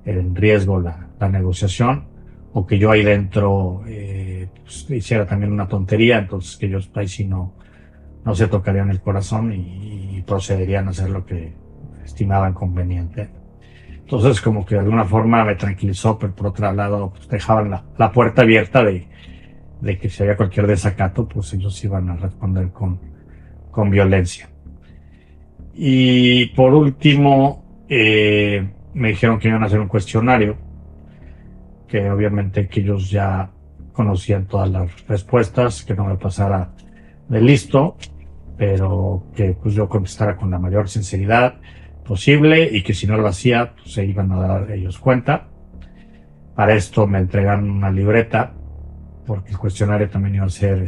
en riesgo la negociación, o que yo ahí dentro pues, hiciera también una tontería, entonces que ellos ahí sí no se tocarían el corazón y procederían a hacer lo que estimaban conveniente. Entonces como que de alguna forma me tranquilizó, pero por otro lado pues, dejaban la puerta abierta de que si había cualquier desacato, pues ellos iban a responder con violencia. Y por último, me dijeron que iban a hacer un cuestionario, que obviamente que ellos ya conocían todas las respuestas, que no me pasara de listo, pero que pues yo contestara con la mayor sinceridad posible, y que si no lo hacía, pues se iban a dar ellos cuenta. Para esto me entregaron una libreta, porque el cuestionario también iba a ser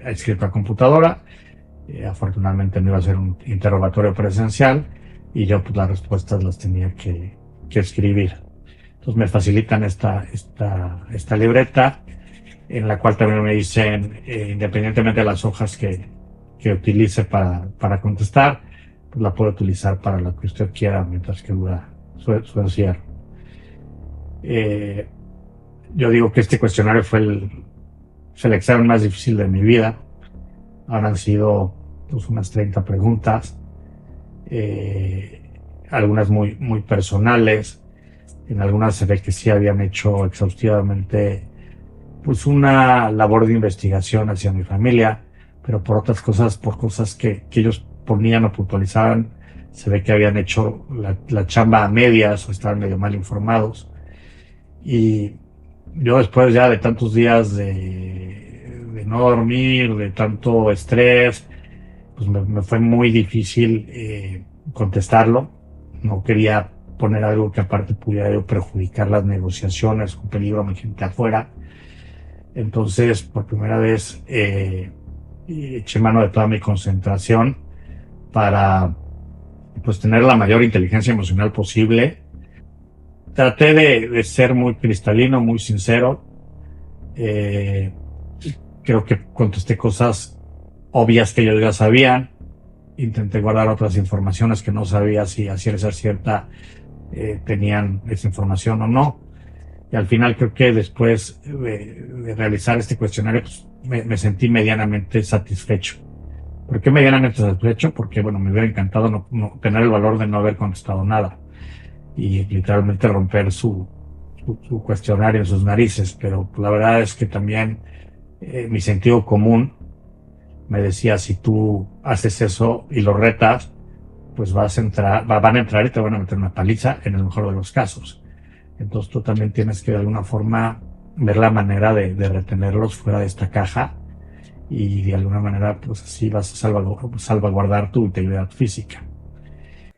escrito a computadora. Afortunadamente no iba a ser un interrogatorio presencial, y yo pues las respuestas las tenía que escribir. Entonces me facilitan esta libreta, en la cual también me dicen, independientemente de las hojas que utilice para contestar, pues la puede utilizar para lo que usted quiera mientras que dura su encierro. Yo digo que este cuestionario fue el examen más difícil de mi vida. Habrán sido pues, unas 30 preguntas, algunas muy personales. En algunas se ve que sí habían hecho exhaustivamente pues una labor de investigación hacia mi familia, pero por cosas que ellos ponían o puntualizaban, se ve que habían hecho la chamba a medias o estaban medio mal informados. Y yo, después ya de tantos días de no dormir, de tanto estrés, pues me fue muy difícil contestarlo. No quería poner algo que aparte pudiera yo perjudicar las negociaciones, con peligro a mi gente afuera. Entonces, por primera vez, eché mano de toda mi concentración para pues tener la mayor inteligencia emocional posible. Traté de ser muy cristalino, muy sincero. Creo que contesté cosas obvias que ellos ya sabían, intenté guardar otras informaciones que no sabía si a ciencia cierta tenían esa información o no. Y al final creo que después de realizar este cuestionario pues, me sentí medianamente satisfecho. ¿Por qué medianamente satisfecho? Porque bueno, me hubiera encantado no tener el valor de no haber contestado nada y literalmente romper su cuestionario en sus narices, pero la verdad es que también mi sentido común me decía, si tú haces eso y lo retas, pues van a entrar y te van a meter una paliza en el mejor de los casos. Entonces tú también tienes que de alguna forma ver la manera de retenerlos fuera de esta caja y de alguna manera pues así vas a salvaguardar tu integridad física.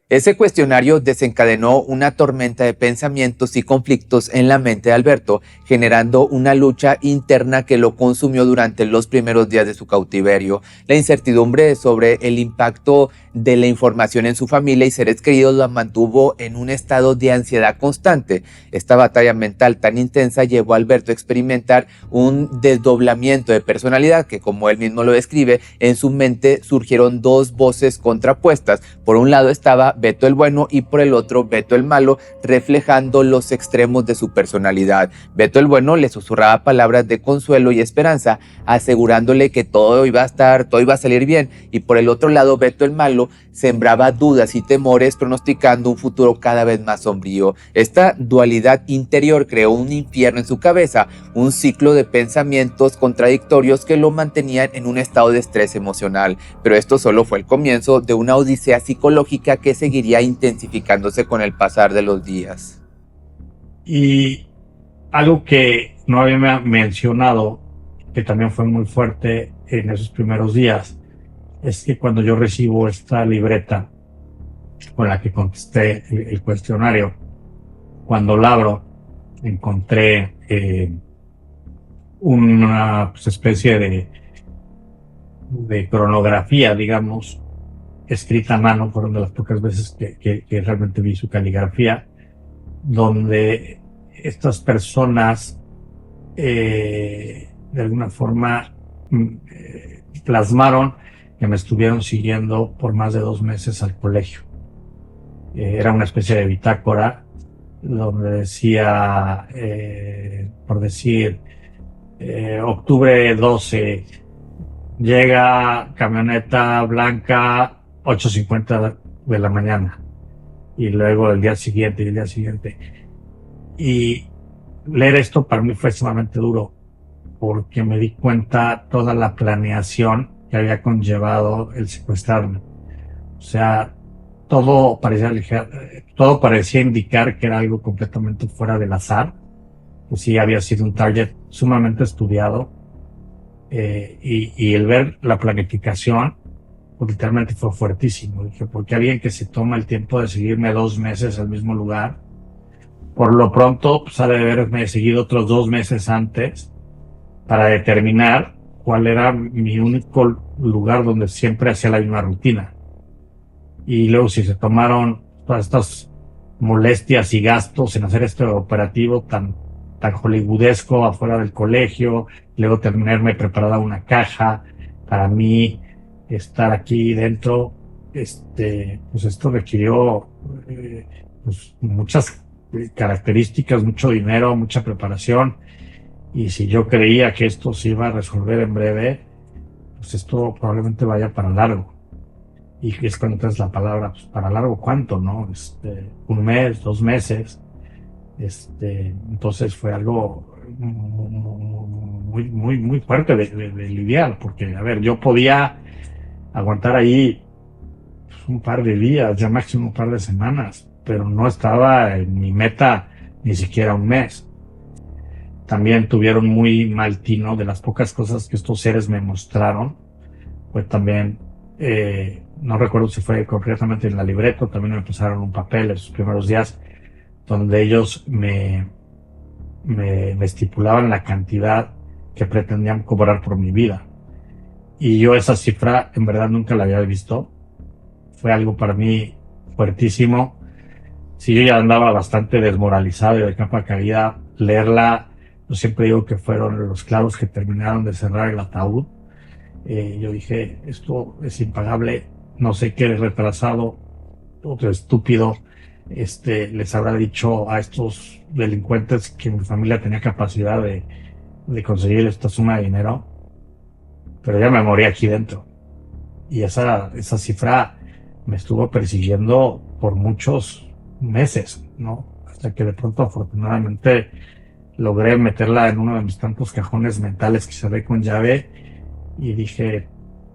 Ese cuestionario desencadenó una tormenta de pensamientos y conflictos en la mente de Alberto, generando una lucha interna que lo consumió durante los primeros días de su cautiverio. La incertidumbre sobre el impacto de la información en su familia y seres queridos lo mantuvo en un estado de ansiedad constante. Esta batalla mental tan intensa llevó a Alberto a experimentar un desdoblamiento de personalidad que, como él mismo lo describe, en su mente surgieron dos voces contrapuestas. Por un lado estaba Beto el bueno y por el otro Beto el malo, reflejando los extremos de su personalidad. Beto el bueno le susurraba palabras de consuelo y esperanza, asegurándole que todo iba a salir bien, y por el otro lado Beto el malo sembraba dudas y temores, pronosticando un futuro cada vez más sombrío. Esta dualidad interior creó un infierno en su cabeza, un ciclo de pensamientos contradictorios que lo mantenían en un estado de estrés emocional. Pero esto solo fue el comienzo de una odisea psicológica que seguiría intensificándose con el pasar de los días. Y algo que no había mencionado, que también fue muy fuerte en esos primeros días, es que cuando yo recibo esta libreta con la que contesté el cuestionario, cuando la abro, encontré una pues, especie de cronografía, digamos, escrita a mano. Fueron de las pocas veces que realmente vi su caligrafía, donde estas personas de alguna forma plasmaron que me estuvieron siguiendo por más de 2 meses al colegio. Era una especie de bitácora donde decía, por decir, octubre 12, llega camioneta blanca 8:50 de la mañana, y luego el día siguiente y el día siguiente. Y leer esto para mí fue sumamente duro, porque me di cuenta toda la planeación que había conllevado el secuestrarme. O sea, todo parecía indicar que era algo completamente fuera del azar. Pues sí, había sido un target sumamente estudiado, y el ver la planificación, pues literalmente fue fuertísimo. Dije, ¿por qué alguien que se toma el tiempo de seguirme 2 meses al mismo lugar? Por lo pronto, pues ha de haberme seguido otros 2 meses antes para determinar cuál era mi único lugar donde siempre hacía la misma rutina. Y luego si se tomaron todas estas molestias y gastos en hacer este operativo tan hollywoodesco afuera del colegio, luego tenerme preparada una caja para mí, estar aquí dentro, pues esto requirió pues muchas características, mucho dinero, mucha preparación. Y si yo creía que esto se iba a resolver en breve, pues esto probablemente vaya para largo. Y es cuando traes la palabra, pues para largo, ¿cuánto, no? 1 mes, 2 meses. Entonces fue algo muy fuerte de lidiar, porque, a ver, yo podía aguantar ahí pues, un par de días, ya máximo un par de semanas, pero no estaba en mi meta ni siquiera 1 mes. También tuvieron muy mal tino. De las pocas cosas que estos seres me mostraron fue también, no recuerdo si fue concretamente en la libreta, también me pasaron un papel en sus primeros días donde ellos me estipulaban la cantidad que pretendían cobrar por mi vida. Y yo esa cifra en verdad nunca la había visto. Fue algo para mí fuertísimo. Si yo ya andaba bastante desmoralizado y de capa caída, leerla, yo siempre digo que fueron los clavos que terminaron de cerrar el ataúd. Yo dije, esto es impagable, no sé qué retrasado, otro estúpido, les habrá dicho a estos delincuentes que mi familia tenía capacidad de conseguir esta suma de dinero, pero ya me morí aquí dentro. Y esa cifra me estuvo persiguiendo por muchos meses, ¿no? Hasta que de pronto, afortunadamente, logré meterla en uno de mis tantos cajones mentales que cerré con llave y dije,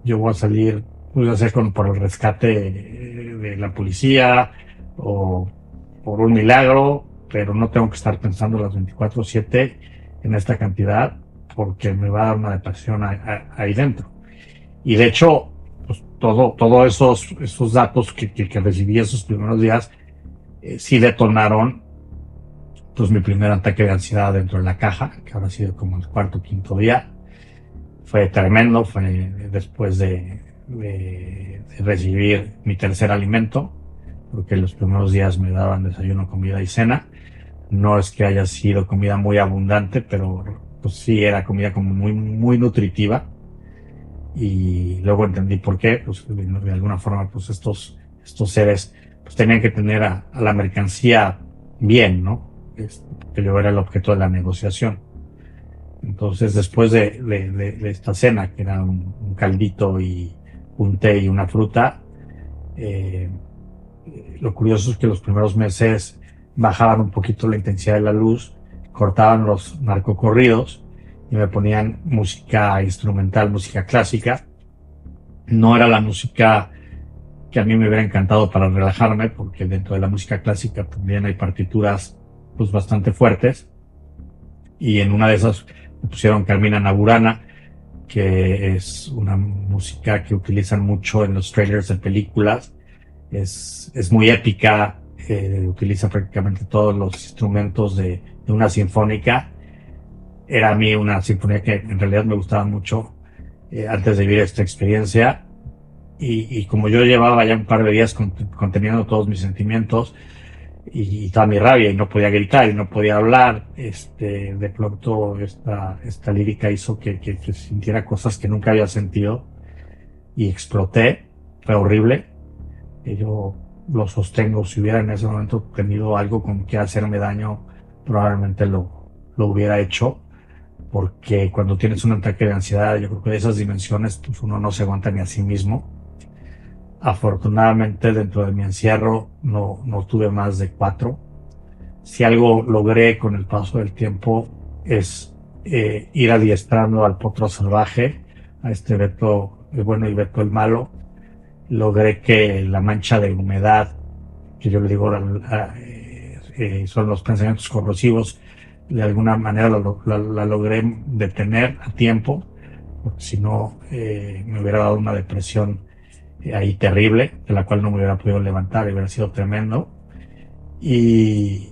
yo voy a salir, pues ya sea por el rescate de la policía o por un milagro, pero no tengo que estar pensando las 24/7 en esta cantidad porque me va a dar una depresión ahí dentro. Y de hecho, pues todos esos datos que recibí esos primeros días sí detonaron pues mi primer ataque de ansiedad dentro de la caja, que habrá sido como el cuarto o quinto día. Fue tremendo, fue después de recibir mi tercer alimento, porque los primeros días me daban desayuno, comida y cena. No es que haya sido comida muy abundante, pero pues sí era comida como muy nutritiva. Y luego entendí por qué, pues de alguna forma pues estos seres pues tenían que tener a la mercancía bien, ¿no? Que yo era el objeto de la negociación. Entonces, después de esta cena, que era un caldito y un té y una fruta, eh, lo curioso es que los primeros meses bajaban un poquito la intensidad de la luz, cortaban los narcocorridos y me ponían música instrumental, música clásica. No era la música que a mí me hubiera encantado para relajarme, porque dentro de la música clásica también hay partituras pues bastante fuertes, y en una de esas me pusieron Carmina Burana, que es una música que utilizan mucho en los trailers de películas. Es muy épica, utiliza prácticamente todos los instrumentos de una sinfónica. Era a mí una sinfonía que en realidad me gustaba mucho antes de vivir esta experiencia. Y como yo llevaba ya un par de días conteniendo todos mis sentimientos y toda mi rabia, y no podía gritar y no podía hablar, de pronto esta lírica hizo que sintiera cosas que nunca había sentido y exploté. Fue horrible. Yo lo sostengo, si hubiera en ese momento tenido algo con que hacerme daño, probablemente lo hubiera hecho, porque cuando tienes un ataque de ansiedad, yo creo que de esas dimensiones, pues uno no se aguanta ni a sí mismo. Afortunadamente, dentro de mi encierro no tuve más de 4. Si algo logré con el paso del tiempo es ir adiestrando al potro salvaje, a este Beto el bueno y Beto el malo. Logré que la mancha de humedad, que yo le digo son los pensamientos corrosivos, de alguna manera la logré detener a tiempo, porque si no me hubiera dado una depresión ahí terrible, de la cual no me hubiera podido levantar y hubiera sido tremendo. Y,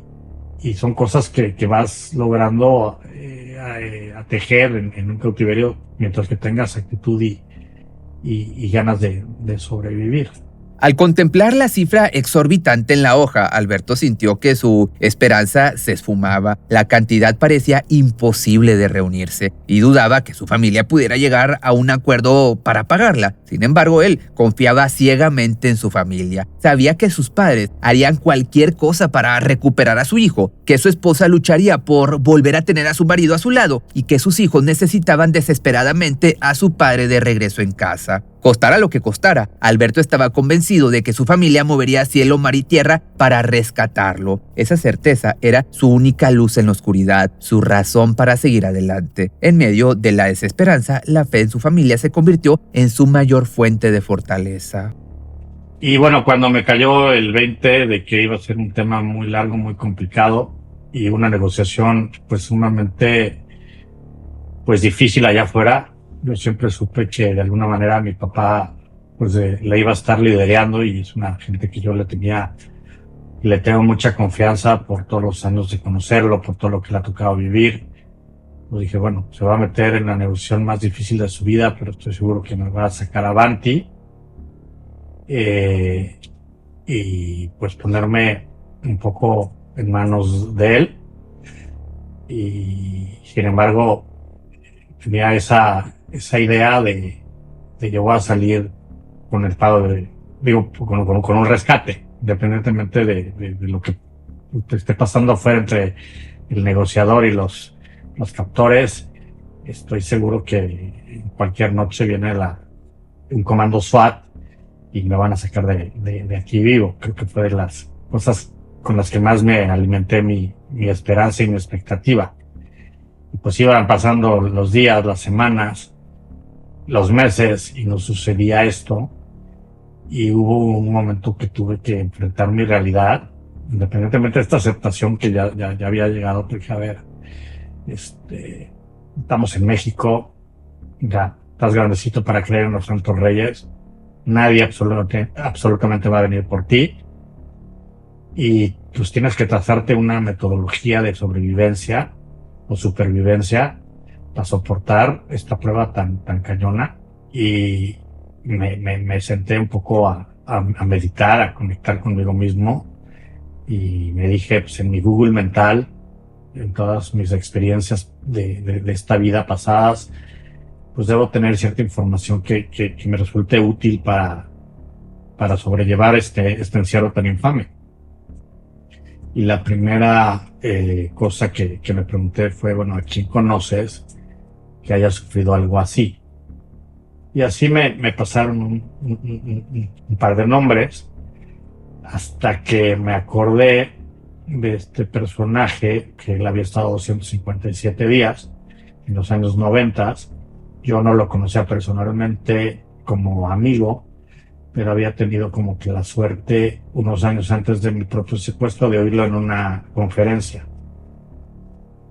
y son cosas que vas logrando a tejer en un cautiverio mientras que tengas actitud y ganas de sobrevivir. Al contemplar la cifra exorbitante en la hoja, Alberto sintió que su esperanza se esfumaba. La cantidad parecía imposible de reunirse y dudaba que su familia pudiera llegar a un acuerdo para pagarla. Sin embargo, él confiaba ciegamente en su familia. Sabía que sus padres harían cualquier cosa para recuperar a su hijo, que su esposa lucharía por volver a tener a su marido a su lado y que sus hijos necesitaban desesperadamente a su padre de regreso en casa. Costara lo que costara, Alberto estaba convencido de que su familia movería cielo, mar y tierra para rescatarlo. Esa certeza era su única luz en la oscuridad, su razón para seguir adelante. En medio de la desesperanza, la fe en su familia se convirtió en su mayor fuente de fortaleza. Y bueno, cuando me cayó el 20 de que iba a ser un tema muy largo, muy complicado y una negociación pues sumamente pues difícil allá afuera, yo siempre supe que de alguna manera mi papá pues le iba a estar liderando, y es una gente que yo le tengo mucha confianza por todos los años de conocerlo, por todo lo que le ha tocado vivir. Pues dije, bueno, se va a meter en la negociación más difícil de su vida, pero estoy seguro que me va a sacar avanti. Y pues ponerme un poco en manos de él. Y sin embargo, tenía esa idea de yo voy a salir con el pago digo, con un rescate, independientemente de lo que te esté pasando afuera entre el negociador y los captores. Estoy seguro que cualquier noche viene un comando SWAT y me van a sacar de aquí vivo. Creo que fue de las cosas con las que más me alimenté mi esperanza y mi expectativa. Y pues iban pasando los días, las semanas, los meses y no sucedía esto. Y hubo un momento que tuve que enfrentar mi realidad, independientemente de esta aceptación que ya había llegado, porque a ver, estamos en México, ya estás grandecito para creer en los santos reyes, nadie absolutamente va a venir por ti, y pues tienes que trazarte una metodología de sobrevivencia o supervivencia para soportar esta prueba tan cañona. Y me senté un poco a meditar, a conectar conmigo mismo, y me dije, pues en mi Google mental, en todas mis experiencias de esta vida pasadas, pues debo tener cierta información que me resulte útil para sobrellevar este encierro tan infame. Y la primera cosa que me pregunté fue, bueno, ¿a quién conoces que haya sufrido algo así? Y así me pasaron un par de nombres, hasta que me acordé de este personaje que él había estado 257 días en los años 90. Yo no lo conocía personalmente como amigo, pero había tenido como que la suerte unos años antes de mi propio secuestro de oírlo en una conferencia.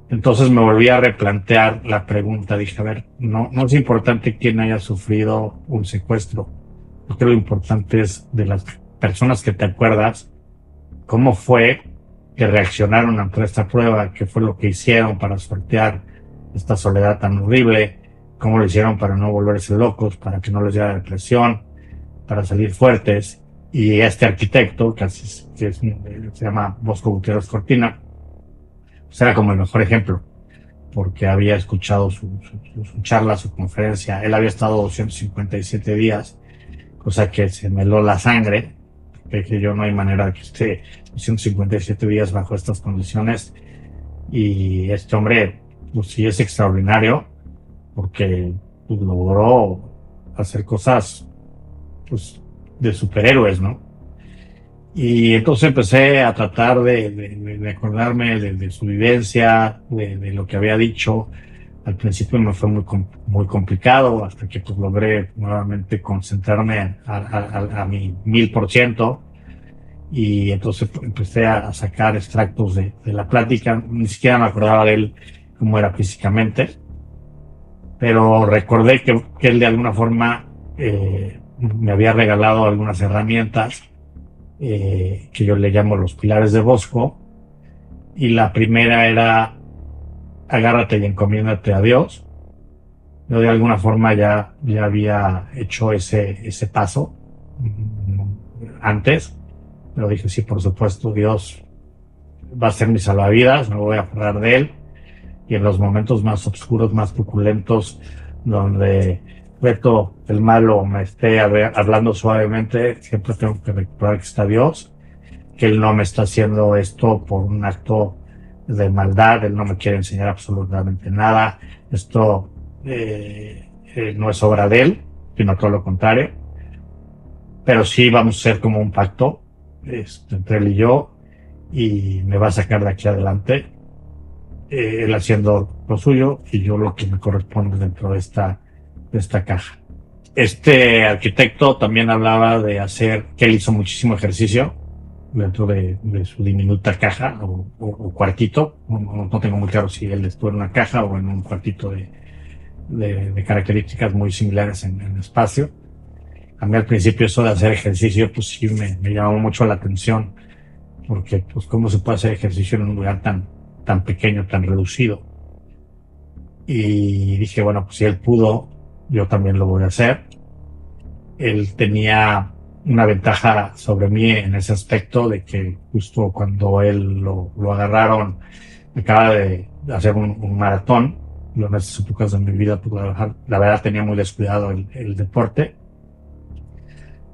Entonces me volví a replantear la pregunta. Dije, a ver, no es importante quién haya sufrido un secuestro, porque lo importante es de las personas que te acuerdas, cómo fue que reaccionaron ante esta prueba, qué fue lo que hicieron para sortear esta soledad tan horrible, cómo lo hicieron para no volverse locos, para que no les diera depresión, para salir fuertes. Y este arquitecto, se llama Bosco Gutiérrez Cortina, pues era como el mejor ejemplo, porque había escuchado su charla, su conferencia. Él había estado 257 días, cosa que se me heló la sangre, que yo no hay manera de que esté 257 días bajo estas condiciones. Y este hombre, pues sí es extraordinario, porque pues, logró hacer cosas pues de superhéroes, ¿no? Y entonces empecé a tratar de acordarme de su vivencia, de lo que había dicho. Al principio me fue muy complicado, hasta que pues logré nuevamente concentrarme a mi 1000%. Y entonces empecé a sacar extractos de la plática. Ni siquiera me acordaba de él cómo era físicamente, pero recordé que él de alguna forma me había regalado algunas herramientas que yo le llamo los pilares de Bosco. Y la primera era: agárrate y encomiéndate a Dios. Yo de alguna forma ya había hecho ese paso antes, pero dije, sí, por supuesto, Dios va a ser mi salvavidas, me voy a aferrar de él. Y en los momentos más oscuros, más truculentos, donde Beto el malo me esté hablando suavemente, siempre tengo que recordar que está Dios, que él no me está haciendo esto por un acto de maldad, él no me quiere enseñar absolutamente nada, esto no es obra de él, sino todo lo contrario. Pero sí vamos a hacer como un pacto entre él y yo, y me va a sacar de aquí adelante, él haciendo lo suyo y yo lo que me corresponde dentro de esta caja. Este arquitecto también hablaba de que él hizo muchísimo ejercicio dentro de su diminuta caja o cuartito. No tengo muy claro si él estuvo en una caja o en un cuartito de características muy similares en espacio. A mí al principio eso de hacer ejercicio pues sí me llamó mucho la atención, porque pues cómo se puede hacer ejercicio en un lugar tan pequeño, tan reducido. Y dije, bueno, pues si él pudo, yo también lo voy a hacer. Él tenía una ventaja sobre mí en ese aspecto, de que justo cuando él lo agarraron, acaba de hacer un maratón. Yo en esas épocas de mi vida, pues la verdad tenía muy descuidado el deporte.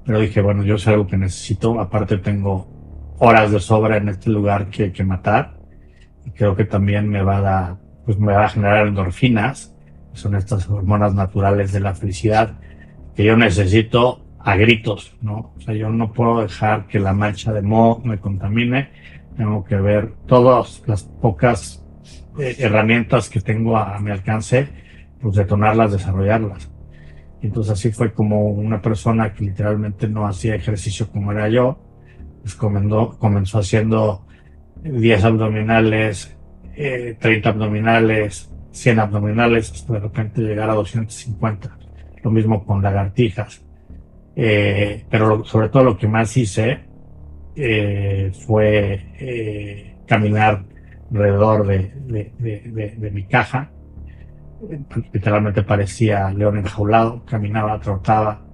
pero dije, bueno, yo sé algo que necesito, aparte tengo horas de sobra en este lugar que matar, y creo que también me va a dar, pues me va a generar endorfinas, que son estas hormonas naturales de la felicidad, que yo necesito a gritos, ¿no? O sea, yo no puedo dejar que la mancha de moho me contamine, tengo que ver todas las pocas herramientas que tengo a mi alcance, pues detonarlas, desarrollarlas. Y entonces así fue como una persona que literalmente no hacía ejercicio como era yo, pues comenzó haciendo 10 abdominales, 30 abdominales, 100 abdominales, hasta de repente llegar a 250. Lo mismo con lagartijas. Pero sobre todo lo que más hice fue caminar alrededor de mi caja. Literalmente parecía león enjaulado, caminaba, trotaba,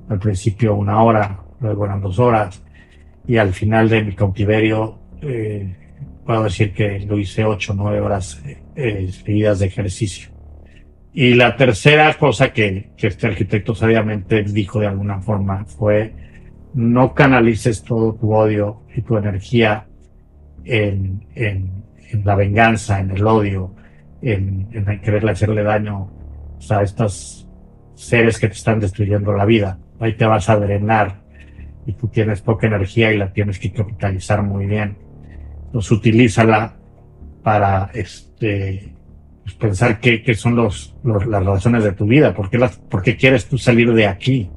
al principio 1 hora, luego eran 2 horas, y al final de mi cautiverio puedo decir que lo hice 8 o 9 horas seguidas de ejercicio. Y la tercera cosa que este arquitecto sabiamente dijo de alguna forma fue: no canalices todo tu odio y tu energía en la venganza, en el odio, en querer hacerle daño, o sea, a estos seres que te están destruyendo la vida. Ahí te vas a drenar y tú tienes poca energía y la tienes que capitalizar muy bien. Entonces utilízala para pues pensar qué son las razones de tu vida, por qué quieres tú salir de aquí,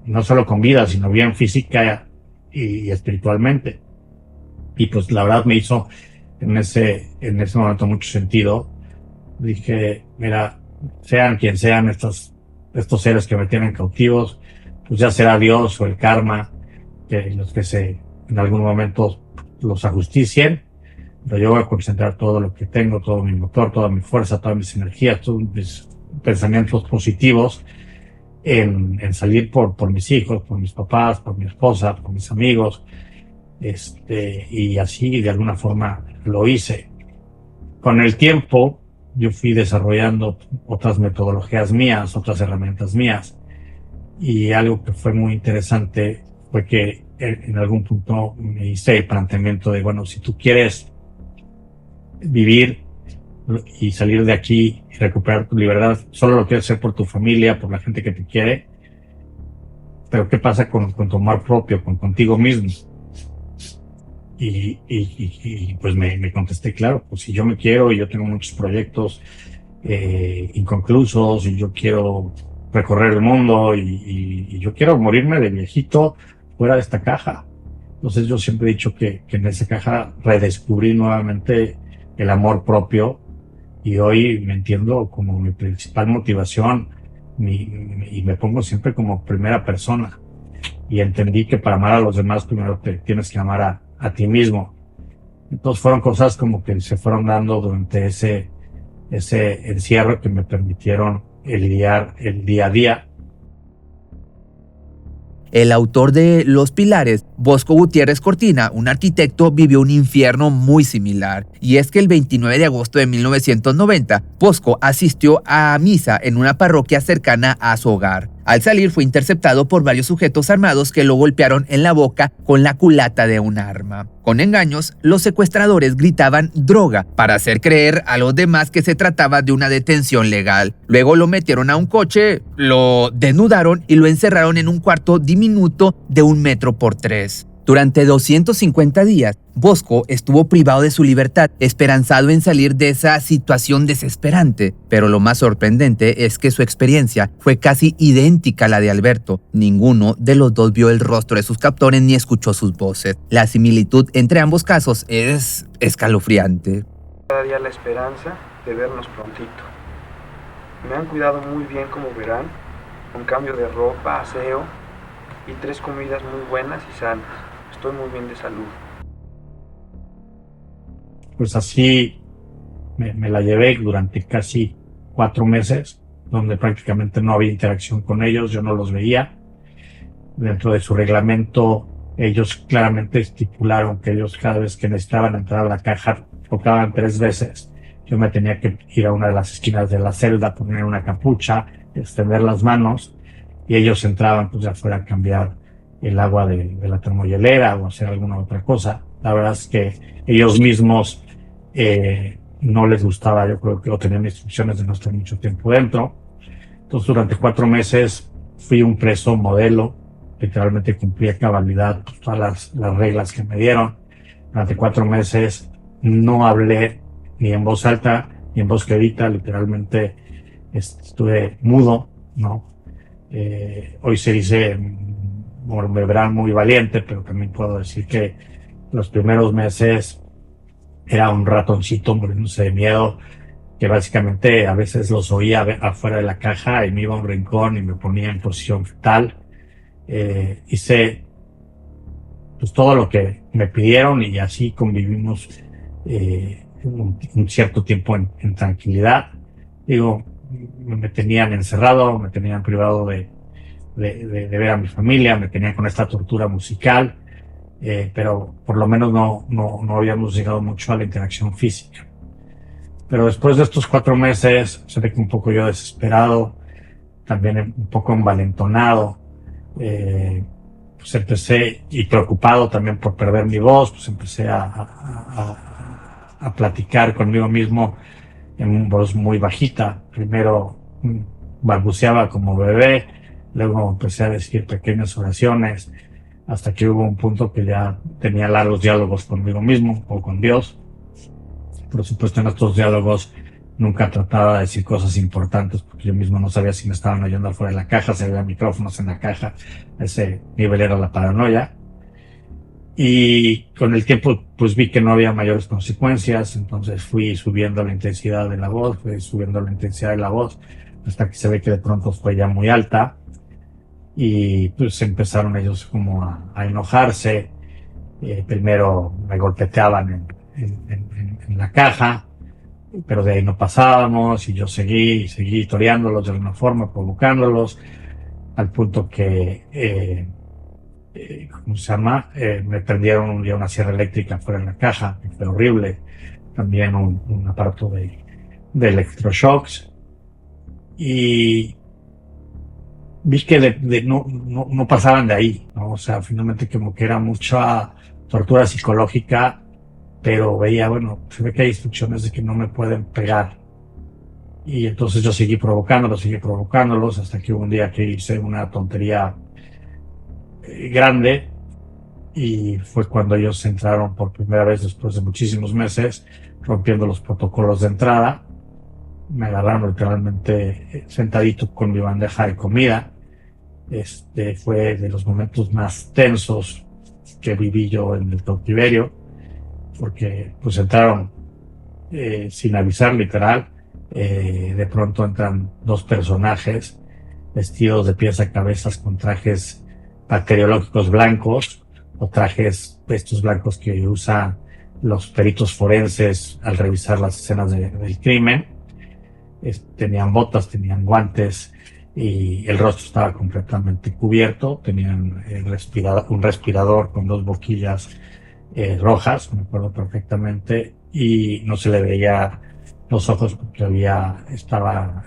no solo con vida, sino bien física y espiritualmente. Y pues la verdad me hizo en ese momento mucho sentido. Dije, mira, sean quien sean estos seres que me tienen cautivos, pues ya será Dios o el karma que los que en algún momento los ajusticien, pero yo voy a concentrar todo lo que tengo, todo mi motor, toda mi fuerza, todas mis energías, todos mis pensamientos positivos en salir por mis hijos, por mis papás, por mi esposa, por mis amigos, y así de alguna forma lo hice. Con el tiempo yo fui desarrollando otras metodologías mías, otras herramientas mías, y algo que fue muy interesante fue que en algún punto me hice el planteamiento de, bueno, si tú quieres vivir y salir de aquí y recuperar tu libertad, solo lo quieres hacer por tu familia, por la gente que te quiere, pero ¿qué pasa con tu amor propio, contigo mismo? Y pues me contesté, claro, pues si yo me quiero y yo tengo muchos proyectos inconclusos y yo quiero recorrer el mundo y yo quiero morirme de viejito fuera de esta caja. Entonces yo siempre he dicho que en esa caja redescubrí nuevamente el amor propio, y hoy me entiendo como mi principal motivación y me pongo siempre como primera persona, y entendí que para amar a los demás primero te tienes que amar a ti mismo. Entonces fueron cosas como que se fueron dando durante ese encierro que me permitieron lidiar el día a día. El autor de Los Pilares, Bosco Gutiérrez Cortina, un arquitecto, vivió un infierno muy similar. Y es que el 29 de agosto de 1990, Bosco asistió a misa en una parroquia cercana a su hogar. Al salir fue interceptado por varios sujetos armados que lo golpearon en la boca con la culata de un arma. Con engaños, los secuestradores gritaban droga para hacer creer a los demás que se trataba de una detención legal. Luego lo metieron a un coche, lo desnudaron y lo encerraron en un cuarto diminuto de 1 metro por 3. Durante 250 días, Bosco estuvo privado de su libertad, esperanzado en salir de esa situación desesperante. Pero lo más sorprendente es que su experiencia fue casi idéntica a la de Alberto. Ninguno de los dos vio el rostro de sus captores ni escuchó sus voces. La similitud entre ambos casos es escalofriante. Cada día la esperanza de vernos prontito. Me han cuidado muy bien, como verán, con cambio de ropa, aseo y 3 comidas muy buenas y sanas. Estoy muy bien de salud. Pues así me la llevé durante casi 4 meses, donde prácticamente no había interacción con ellos, yo no los veía. Dentro de su reglamento, ellos claramente estipularon que ellos cada vez que necesitaban entrar a la caja, tocaban 3 veces. Yo me tenía que ir a una de las esquinas de la celda, poner una capucha, extender las manos, y ellos entraban pues ya fuera a cambiar el agua de la termohielera o hacer alguna otra cosa. La verdad es que ellos mismos no les gustaba, yo creo que, o tenían instrucciones de no estar mucho tiempo dentro. Entonces, durante 4 meses fui un preso modelo, literalmente cumplí a cabalidad todas las reglas que me dieron. Durante 4 meses no hablé ni en voz alta ni en voz quedita, literalmente estuve mudo, ¿no? Hoy se dice, me verán muy valiente, pero también puedo decir que los primeros meses era un ratoncito muriéndose de miedo, que básicamente a veces los oía afuera de la caja y me iba a un rincón y me ponía en posición fetal. Hice pues todo lo que me pidieron y así convivimos un cierto tiempo en tranquilidad. Digo, me tenían encerrado, me tenían privado de ver a mi familia, me tenían con esta tortura musical, pero por lo menos no habíamos llegado mucho a la interacción física. Pero después de estos 4 meses, se ve que un poco yo desesperado, también un poco envalentonado, pues empecé, y preocupado también por perder mi voz, pues empecé a platicar conmigo mismo en una voz muy bajita. Primero balbuceaba como bebé, luego empecé a decir pequeñas oraciones, hasta que hubo un punto que ya tenía largos diálogos conmigo mismo o con Dios. Por supuesto, en estos diálogos nunca trataba de decir cosas importantes porque yo mismo no sabía si me estaban oyendo afuera de la caja, si había micrófonos en la caja. Ese nivel era la paranoia. Y con el tiempo pues vi que no había mayores consecuencias, entonces fui subiendo la intensidad de la voz, hasta que se ve que de pronto fue ya muy alta y pues empezaron ellos como a enojarse. Primero me golpeteaban en la caja, pero de ahí no pasábamos y yo seguí toreándolos de alguna forma, provocándolos, al punto que ¿cómo se llama? Me prendieron un día una sierra eléctrica fuera en la caja, que fue horrible. También un aparato de electroshocks. Y vi que no pasaban de ahí, ¿no? O sea, finalmente como que era mucha tortura psicológica, pero veía, bueno, se ve que hay instrucciones de que no me pueden pegar. Y entonces yo seguí provocándolos, hasta que hubo un día que hice una tontería grande, y fue cuando ellos entraron por primera vez después de muchísimos meses, rompiendo los protocolos de entrada. Me agarraron literalmente sentadito con mi bandeja de comida. Fue de los momentos más tensos que viví yo en el cautiverio, porque pues entraron sin avisar, literal. De pronto entran 2 personajes vestidos de pies a cabezas con trajes bacteriológicos blancos, o trajes estos blancos que usan los peritos forenses al revisar las escenas del crimen. Tenían botas, tenían guantes y el rostro estaba completamente cubierto. Tenían un respirador con 2 boquillas rojas, me acuerdo perfectamente, y no se le veía los ojos porque estaban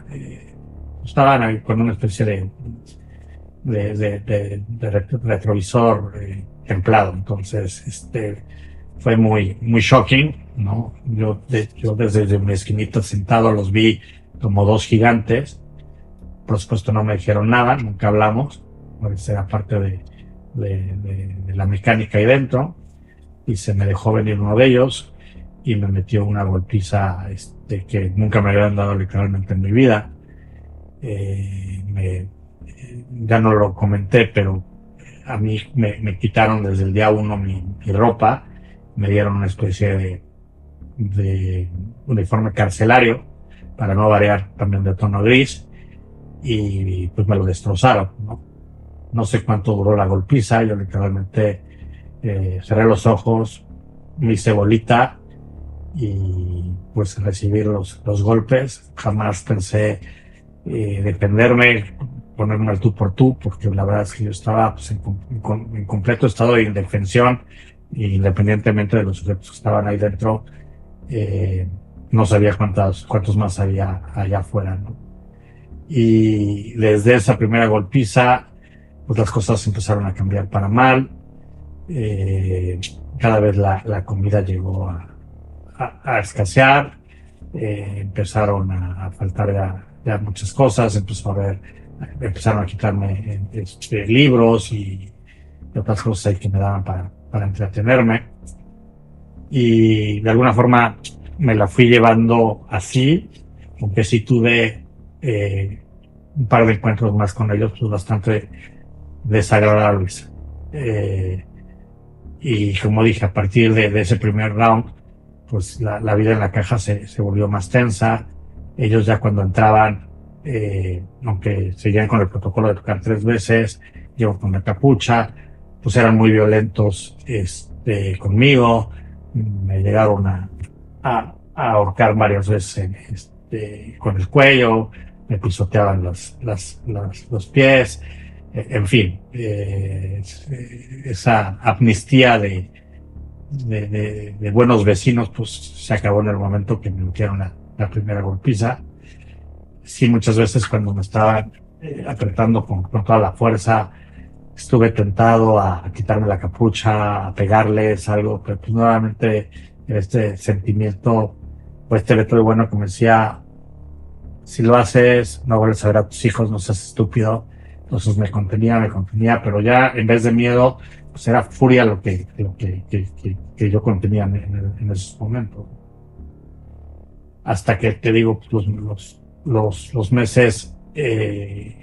ahí con una especie de retrovisor templado. Entonces, fue muy shocking, ¿no? Yo desde mi esquinita sentado los vi como 2 gigantes. Por supuesto no me dijeron nada, nunca hablamos, pues era parte de la mecánica ahí dentro, y se me dejó venir uno de ellos y me metió una golpiza que nunca me habían dado literalmente en mi vida. Ya no lo comenté, pero a mí me quitaron desde el día 1 mi ropa, me dieron una especie de uniforme carcelario, para no variar, también de tono gris, y pues me lo destrozaron, ¿no? No sé cuánto duró la golpiza, yo literalmente cerré los ojos, me hice bolita y pues recibí los golpes. Jamás pensé defenderme, ponerme al tú por tú, porque la verdad es que yo estaba pues, en completo estado de indefensión, e independientemente de los sujetos que estaban ahí dentro. No sabía cuántos más había allá afuera, ¿no? Y desde esa primera golpiza pues las cosas empezaron a cambiar para mal. Cada vez la comida llegó a escasear, empezaron a faltar ya muchas cosas, empezaron a quitarme libros y otras cosas ahí que me daban para entretenerme. Y de alguna forma me la fui llevando así, aunque sí tuve un par de encuentros más con ellos, pues bastante desagradables. Y como dije, a partir de ese primer round, pues la vida en la caja se volvió más tensa. Ellos ya cuando entraban, aunque seguían con el protocolo de tocar 3 veces, yo con la capucha, pues eran muy violentos conmigo. Me llegaron a ahorcar varias veces con el cuello, me pisoteaban los pies, en fin, esa amnistía de buenos vecinos pues se acabó en el momento que me metieron la primera golpiza. Sí, muchas veces cuando me estaban apretando con toda la fuerza, estuve tentado a quitarme la capucha, a pegarles algo, pero pues nuevamente este sentimiento, pues Beto bueno que me decía, si lo haces, no vuelves a ver a tus hijos, no seas estúpido. Entonces me contenía, pero ya en vez de miedo, pues era furia lo que yo contenía en esos momentos. Hasta que te digo, pues los meses,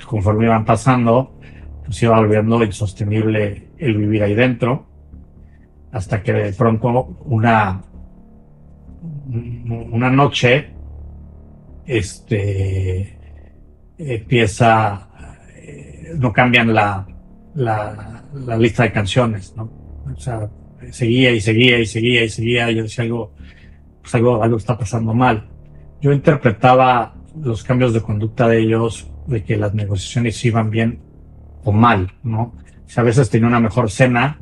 conforme iban pasando, pues iba volviendo insostenible el vivir ahí dentro, hasta que de pronto una noche empieza, no cambian la lista de canciones, ¿no? O sea, seguía, yo decía algo está pasando mal. Yo interpretaba los cambios de conducta de ellos, de que las negociaciones iban bien o mal, ¿no? O sea, a veces tenía una mejor cena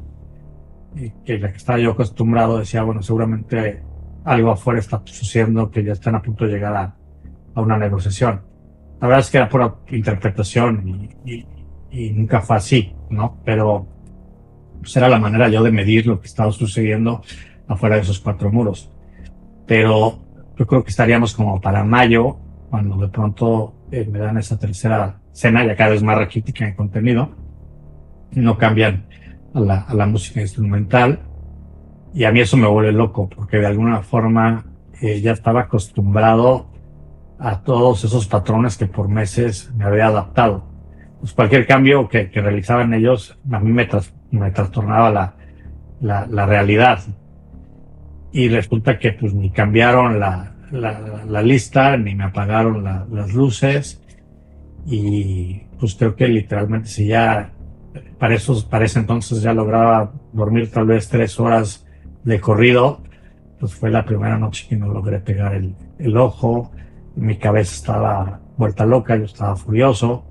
que la que estaba yo acostumbrado, decía, bueno, seguramente algo afuera está sucediendo, que ya están a punto de llegar a una negociación. La verdad es que era pura interpretación y nunca fue así, ¿no? Pero pues era la manera yo de medir lo que estaba sucediendo afuera de esos 4 muros. Pero yo creo que estaríamos como para mayo, cuando de pronto me dan esa tercera cena, ya cada vez más raquítica en contenido, no cambian a la música instrumental, y a mí eso me vuelve loco, porque de alguna forma ya estaba acostumbrado a todos esos patrones que por meses me había adaptado. Pues cualquier cambio que realizaban ellos, a mí me trastornaba la realidad. Y resulta que pues ni cambiaron la lista, ni me apagaron las luces. Y pues creo que literalmente si ya para ese entonces ya lograba dormir tal vez 3 horas de corrido, pues fue la primera noche que no logré pegar el ojo. Mi cabeza estaba vuelta loca, yo estaba furioso.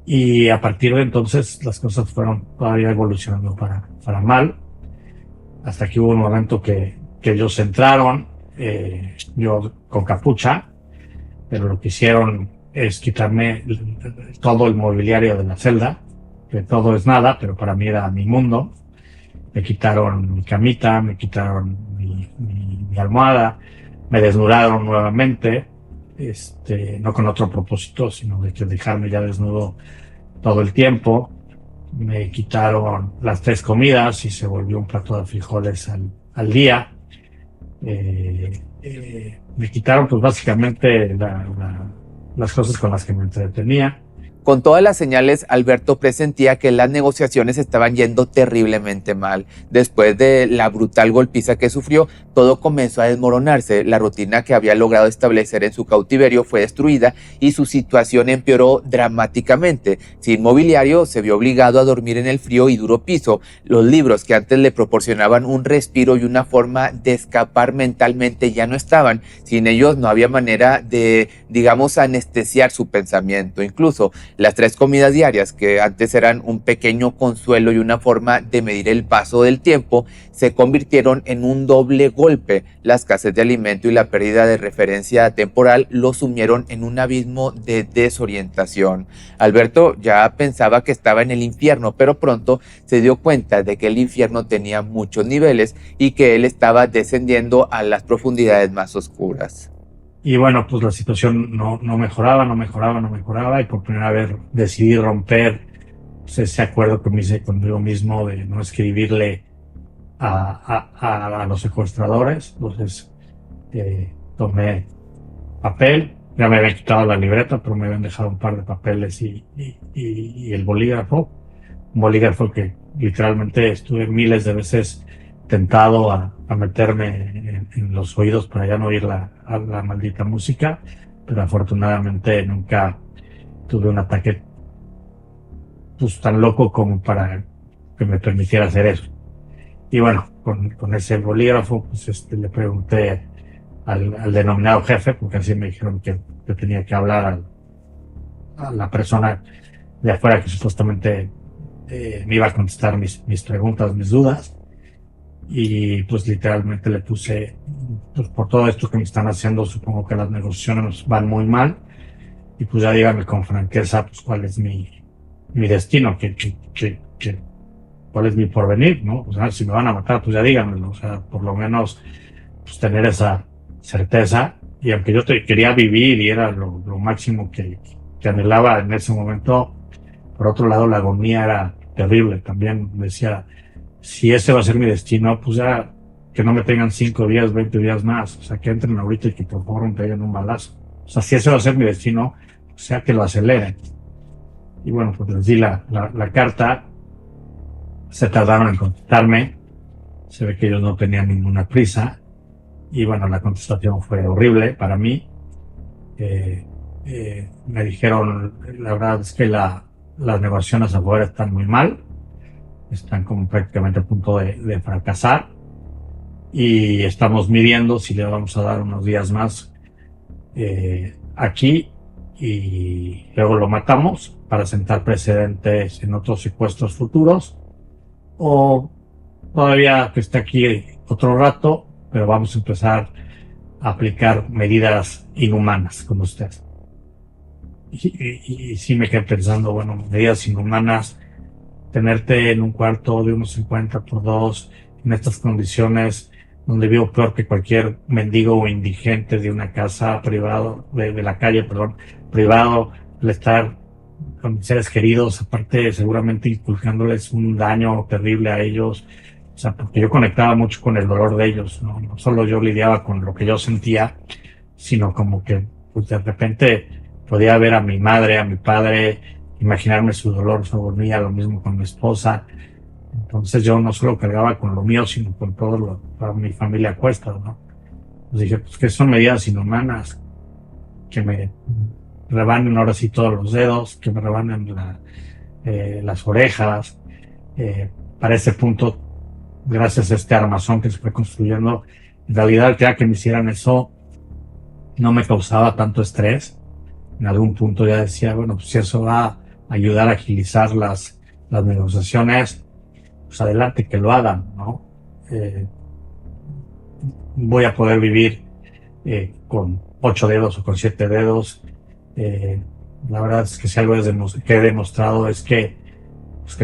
Y a partir de entonces las cosas fueron todavía evolucionando para mal, hasta que hubo un momento que ellos entraron, yo con capucha, pero lo que hicieron es quitarme todo el mobiliario de la celda, que todo es nada, pero para mí era mi mundo. Me quitaron mi camita, me quitaron mi almohada, me desnudaron nuevamente, no con otro propósito, sino de que dejarme ya desnudo todo el tiempo. Me quitaron las 3 comidas y se volvió un plato de frijoles al día. Me quitaron pues básicamente las cosas con las que me entretenía. Con todas las señales, Alberto presentía que las negociaciones estaban yendo terriblemente mal. Después de la brutal golpiza que sufrió, todo comenzó a desmoronarse. La rutina que había logrado establecer en su cautiverio fue destruida y su situación empeoró dramáticamente. Sin mobiliario, se vio obligado a dormir en el frío y duro piso. Los libros que antes le proporcionaban un respiro y una forma de escapar mentalmente ya no estaban. Sin ellos no había manera de, digamos, anestesiar su pensamiento. Incluso Las 3 comidas diarias, que antes eran un pequeño consuelo y una forma de medir el paso del tiempo, se convirtieron en un doble golpe. La escasez de alimento y la pérdida de referencia temporal lo sumieron en un abismo de desorientación. Alberto ya pensaba que estaba en el infierno, pero pronto se dio cuenta de que el infierno tenía muchos niveles y que él estaba descendiendo a las profundidades más oscuras. Y bueno, pues la situación no mejoraba, y por primera vez decidí romper pues, ese acuerdo que me hice conmigo mismo de no escribirle a los secuestradores. Entonces tomé papel, ya me habían quitado la libreta, pero me habían dejado un par de papeles y el bolígrafo. Un bolígrafo que literalmente estuve miles de veces tentado a meterme en los oídos para ya no oír la maldita música, pero afortunadamente nunca tuve un ataque pues tan loco como para que me permitiera hacer eso. Y bueno, con ese bolígrafo pues le pregunté al denominado jefe, porque así me dijeron que tenía que hablar a la persona de afuera que supuestamente me iba a contestar mis preguntas, mis dudas. Y pues literalmente le puse, pues por todo esto que me están haciendo, supongo que las negociaciones van muy mal, y pues ya díganme con franqueza pues cuál es mi destino, cuál es mi porvenir, ¿no? O sea, si me van a matar, pues ya díganmelo, o sea, por lo menos pues tener esa certeza. Y aunque yo quería vivir y era lo máximo que anhelaba en ese momento, por otro lado la agonía era terrible. También decía, si ese va a ser mi destino, pues ya que no me tengan 5 días, 20 días más. O sea, que entren ahorita y que por favor me peguen un balazo. O sea, si ese va a ser mi destino, o sea, que lo aceleren. Y bueno, pues les di la carta. Se tardaron en contestarme. Se ve que ellos no tenían ninguna prisa. Y bueno, la contestación fue horrible para mí. Me dijeron, la verdad es que las negociaciones afuera están muy mal. Están como prácticamente a punto de fracasar, y estamos midiendo si le vamos a dar unos días más aquí y luego lo matamos para sentar precedentes en otros secuestros futuros, o todavía que esté aquí otro rato, pero vamos a empezar a aplicar medidas inhumanas con usted. Y sí me quedé pensando, bueno, medidas inhumanas, tenerte en un cuarto de 1.50 por 2 en estas condiciones donde vivo peor que cualquier mendigo o indigente de una casa privado, de la calle, perdón, privado, al estar con mis seres queridos, aparte seguramente inculcándoles un daño terrible a ellos, o sea, porque yo conectaba mucho con el dolor de ellos, ¿no? No solo yo lidiaba con lo que yo sentía, sino como que pues de repente podía ver a mi madre, a mi padre, imaginarme su dolor, su agonía, lo mismo con mi esposa. Entonces yo no solo cargaba con lo mío, sino con todo lo para mi familia a cuestas, ¿no? Pues dije, pues que son medidas inhumanas, que me rebanen ahora sí todos los dedos, que me rebanen las orejas. Para ese punto, gracias a este armazón que se fue construyendo, en realidad ya que me hicieran eso no me causaba tanto estrés. En algún punto ya decía, bueno, pues si eso va a ayudar a agilizar las negociaciones, pues adelante, que lo hagan, ¿no? Voy a poder vivir con 8 dedos o con 7 dedos. La verdad es que si algo que he demostrado es que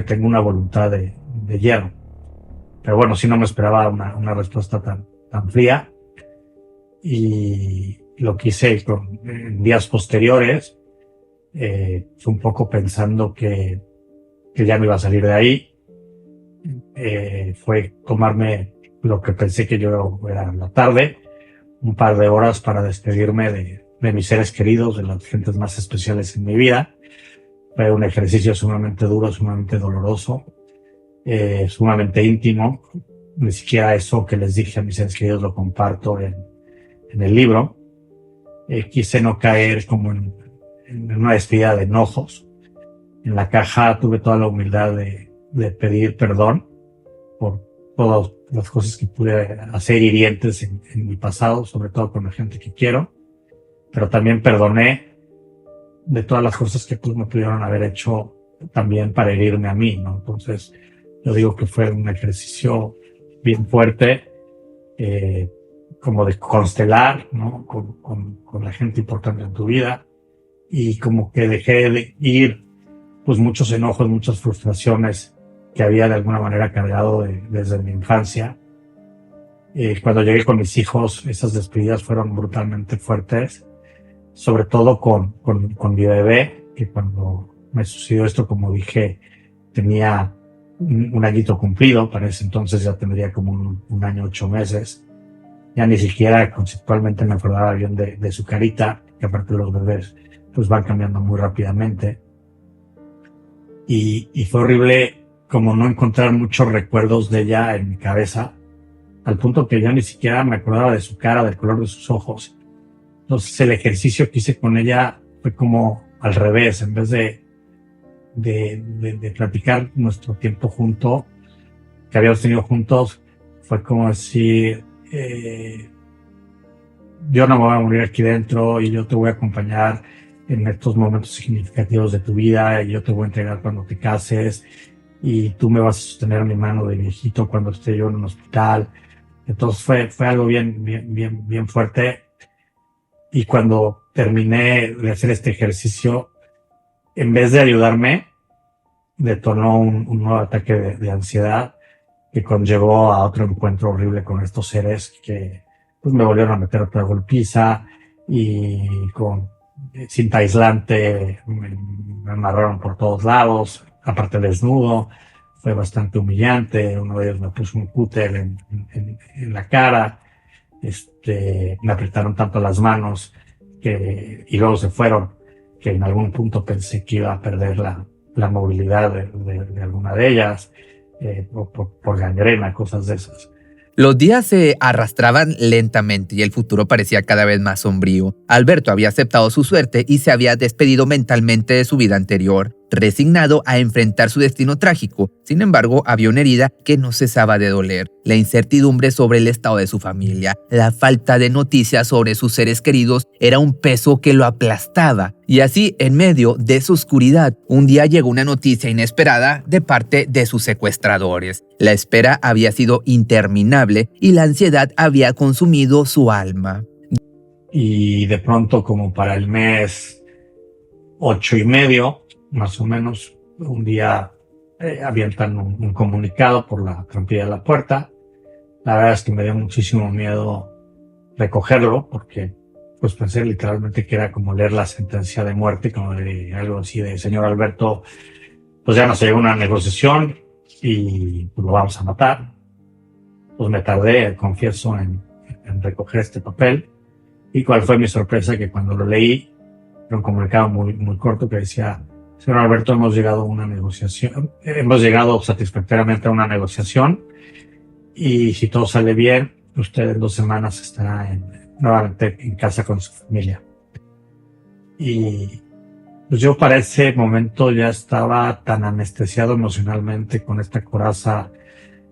tengo una voluntad de hierro. Pero bueno, sí no me esperaba una respuesta tan fría. Y lo que hice en días posteriores fue un poco pensando que ya me iba a salir de ahí. Fue tomarme lo que pensé que yo era la tarde, un par de horas para despedirme de mis seres queridos, de las gentes más especiales en mi vida. Fue un ejercicio sumamente duro, sumamente doloroso, sumamente íntimo. Ni siquiera eso que les dije a mis seres queridos lo comparto en el libro. Quise no caer como en una despedida de enojos. En la caja tuve toda la humildad de pedir perdón por todas las cosas que pude hacer hirientes en mi pasado, sobre todo con la gente que quiero, pero también perdoné de todas las cosas que pues me pudieron haber hecho también para herirme a mí, ¿no? Entonces, yo digo que fue un ejercicio bien fuerte, como de constelar, ¿no? Con la gente importante en tu vida, y como que dejé de ir, pues muchos enojos, muchas frustraciones que había de alguna manera cargado desde mi infancia. Cuando llegué con mis hijos, esas despedidas fueron brutalmente fuertes, sobre todo con mi bebé, que cuando me sucedió esto, como dije, tenía un añito cumplido. Para ese entonces ya tendría como un año, 8 meses. Ya ni siquiera conceptualmente me acordaba bien de su carita, que aparte los bebés pues van cambiando muy rápidamente. Y fue horrible como no encontrar muchos recuerdos de ella en mi cabeza, al punto que ya ni siquiera me acordaba de su cara, del color de sus ojos. Entonces el ejercicio que hice con ella fue como al revés. En vez de platicar nuestro tiempo junto, que habíamos tenido juntos, fue como decir, yo no me voy a morir aquí dentro y yo te voy a acompañar en estos momentos significativos de tu vida, y yo te voy a entregar cuando te cases, y tú me vas a sostener mi mano de viejito cuando esté yo en un hospital. Entonces fue algo bien fuerte. Y cuando terminé de hacer este ejercicio, en vez de ayudarme, detonó un nuevo ataque de ansiedad, que conllevó a otro encuentro horrible con estos seres que pues me volvieron a meter otra golpiza, y con cinta aislante me amarraron por todos lados, aparte desnudo. Fue bastante humillante. Uno de ellos me puso un cúter en la cara. Me apretaron tanto las manos y luego se fueron, que en algún punto pensé que iba a perder la movilidad de alguna de ellas, por gangrena, cosas de esas. Los días se arrastraban lentamente y el futuro parecía cada vez más sombrío. Alberto había aceptado su suerte y se había despedido mentalmente de su vida anterior, resignado a enfrentar su destino trágico. Sin embargo, había una herida que no cesaba de doler: la incertidumbre sobre el estado de su familia. La falta de noticias sobre sus seres queridos era un peso que lo aplastaba. Y así, en medio de su oscuridad, un día llegó una noticia inesperada de parte de sus secuestradores. La espera había sido interminable y la ansiedad había consumido su alma. Y de pronto, como para el mes 8 y medio, más o menos, un día avientan un comunicado por la trampilla de la puerta. La verdad es que me dio muchísimo miedo recogerlo, porque pues pensé literalmente que era como leer la sentencia de muerte, como de algo así de: señor Alberto, pues ya nos llegó una negociación y pues lo vamos a matar. Pues me tardé, confieso, en recoger este papel. Y cuál fue mi sorpresa, que cuando lo leí, era un comunicado muy corto que decía: señor Alberto, hemos llegado satisfactoriamente a una negociación, y si todo sale bien, usted en 2 semanas estará nuevamente en casa con su familia. Y pues yo para ese momento ya estaba tan anestesiado emocionalmente con esta coraza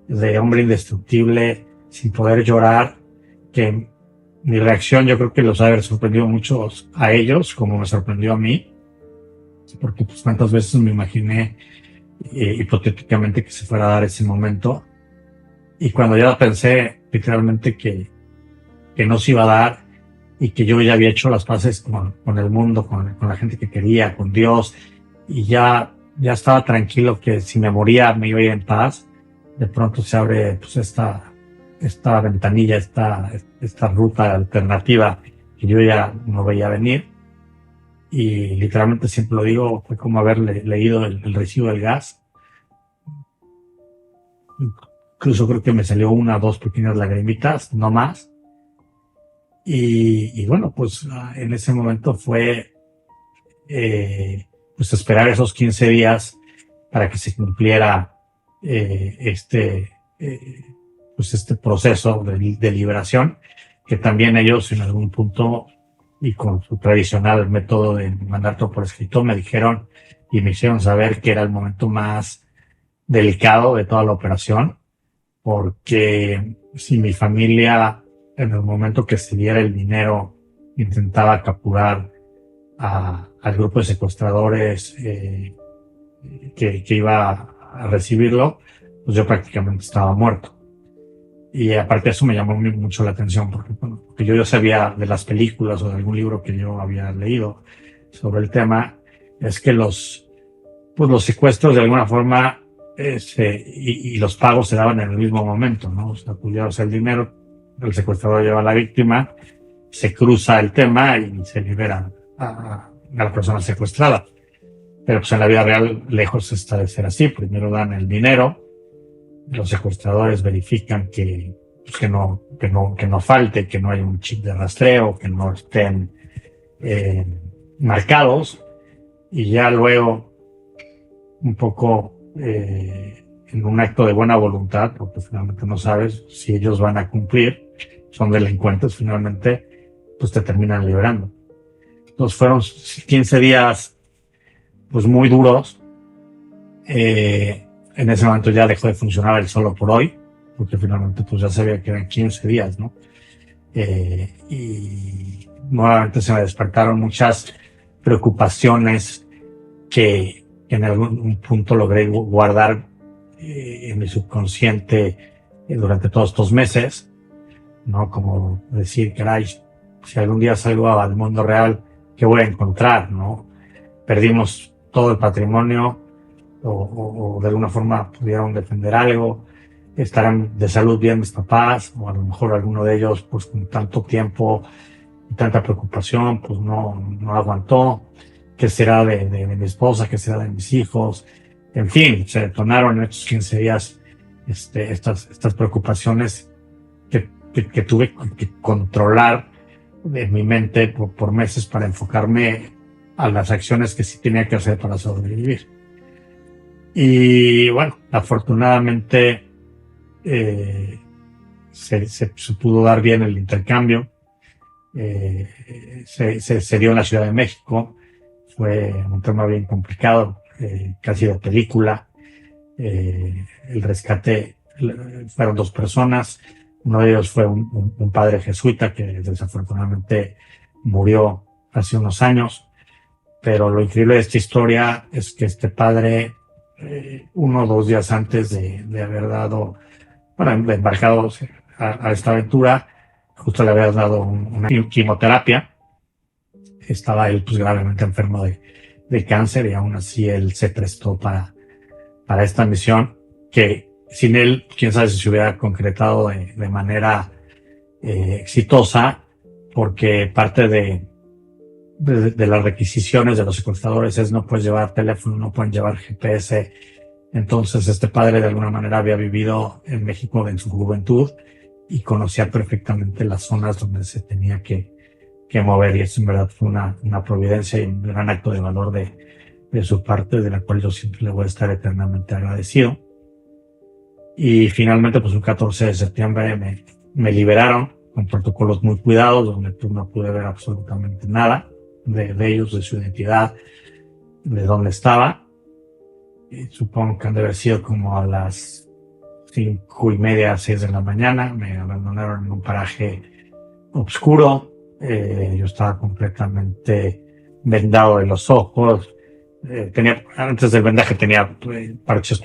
de hombre indestructible, sin poder llorar, que mi reacción yo creo que los ha de haber sorprendido mucho a ellos, como me sorprendió a mí, porque pues cuántas veces me imaginé hipotéticamente que se fuera a dar ese momento. Y cuando ya pensé literalmente que no se iba a dar, y que yo ya había hecho las paces con el mundo, con la gente que quería, con Dios, y ya estaba tranquilo que si me moría me iba a ir en paz, de pronto se abre pues esta ventanilla, esta ruta alternativa que yo ya no veía venir. Y literalmente, siempre lo digo, fue como haber leído el recibo del gas. Incluso creo que me salió 1 o 2 pequeñas lagrimitas, no más. Y bueno, pues en ese momento fue pues esperar esos 15 días para que se cumpliera este proceso de liberación, que también ellos en algún punto, y con su tradicional método de mandar todo por escrito, me dijeron y me hicieron saber que era el momento más delicado de toda la operación, porque si mi familia, en el momento que se diera el dinero, intentaba capturar al grupo de secuestradores que iba a recibirlo, pues yo prácticamente estaba muerto. Y aparte de eso me llamó mucho la atención porque yo ya sabía de las películas o de algún libro que yo había leído sobre el tema, es que los secuestros de alguna forma y los pagos se daban en el mismo momento, ¿no? O sea, tú llevas el dinero, el secuestrador lleva a la víctima, se cruza el tema y se libera a la persona secuestrada. Pero pues en la vida real lejos está de ser así. Primero dan el dinero, los secuestradores verifican que no falte, que no haya un chip de rastreo, que no estén marcados, y ya luego un poco en un acto de buena voluntad, porque finalmente no sabes si ellos van a cumplir, son delincuentes finalmente, pues te terminan liberando. Entonces fueron 15 días pues muy duros. En ese momento ya dejó de funcionar el Solo por Hoy, porque finalmente pues ya sabía que eran 15 días, ¿no? Y nuevamente se me despertaron muchas preocupaciones que en algún punto logré guardar en mi subconsciente durante todos estos meses, ¿no? Como decir, caray, si algún día salgo al mundo real, ¿qué voy a encontrar, no? Perdimos todo el patrimonio, o de alguna forma pudieron defender algo, estarán de salud bien mis papás, o a lo mejor alguno de ellos, pues con tanto tiempo y tanta preocupación, pues no aguantó. ¿Qué será de mi esposa? ¿Qué será de mis hijos? En fin, se detonaron en estos 15 días estas preocupaciones que tuve que controlar en mi mente por meses para enfocarme a las acciones que sí tenía que hacer para sobrevivir. Y bueno, afortunadamente se pudo dar bien el intercambio. Se dio en la Ciudad de México. Fue un tema bien complicado, casi de película. El rescate fueron 2 personas. Uno de ellos fue un padre jesuita que desafortunadamente murió hace unos años. Pero lo increíble de esta historia es que este padre, 1 o 2 días antes de haber dado, de embarcado a esta aventura, justo le había dado una quimioterapia. Estaba él pues gravemente enfermo de cáncer, y aún así él se prestó para esta misión, que sin él, quién sabe si se hubiera concretado de manera exitosa, porque parte de las requisiciones de los secuestradores es no puedes llevar teléfono, no pueden llevar GPS. Entonces este padre de alguna manera había vivido en México en su juventud y conocía perfectamente las zonas donde se tenía que mover, y eso en verdad fue una providencia y un gran acto de valor de su parte, de la cual yo siempre le voy a estar eternamente agradecido. Y finalmente, pues un 14 de septiembre me liberaron con protocolos muy cuidados, donde pues no pude ver absolutamente nada de ellos, de su identidad, de dónde estaba. Supongo que han de haber sido como a las 5:30, 6 de la mañana. Me abandonaron en un paraje oscuro. Yo estaba completamente vendado de los ojos. Antes del vendaje tenía parches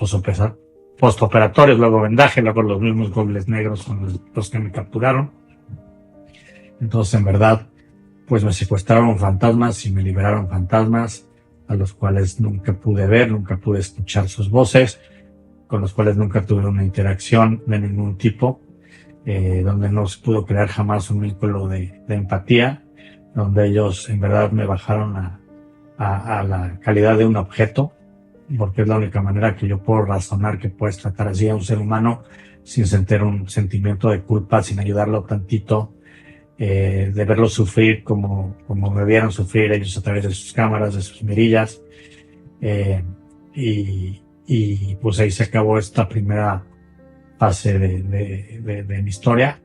postoperatorios, luego vendaje, luego los mismos gobles negros con los que me capturaron. Entonces, en verdad, pues me secuestraron fantasmas y me liberaron fantasmas, a los cuales nunca pude ver, nunca pude escuchar sus voces, con los cuales nunca tuve una interacción de ningún tipo, donde no se pudo crear jamás un vínculo de empatía, donde ellos en verdad me bajaron a la calidad de un objeto, porque es la única manera que yo puedo razonar que puedes tratar así a un ser humano sin sentir un sentimiento de culpa, sin ayudarlo tantito, de verlo sufrir como me vieron sufrir ellos a través de sus cámaras, de sus mirillas. Y pues ahí se acabó esta primera fase de mi historia.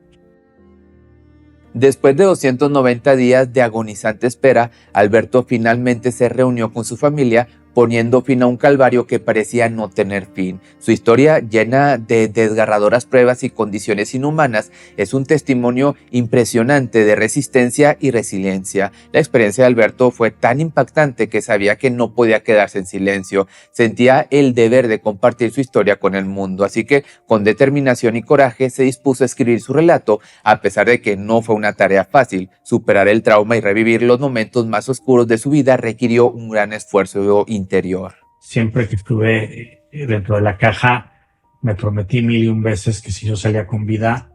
Después de 290 días de agonizante espera, Alberto finalmente se reunió con su familia poniendo fin a un calvario que parecía no tener fin. Su historia, llena de desgarradoras pruebas y condiciones inhumanas, es un testimonio impresionante de resistencia y resiliencia. La experiencia de Alberto fue tan impactante que sabía que no podía quedarse en silencio. Sentía el deber de compartir su historia con el mundo, así que con determinación y coraje se dispuso a escribir su relato, a pesar de que no fue una tarea fácil. Superar el trauma y revivir los momentos más oscuros de su vida requirió un gran esfuerzo interior. Siempre que estuve dentro de la caja, me prometí 1001 veces que si yo salía con vida,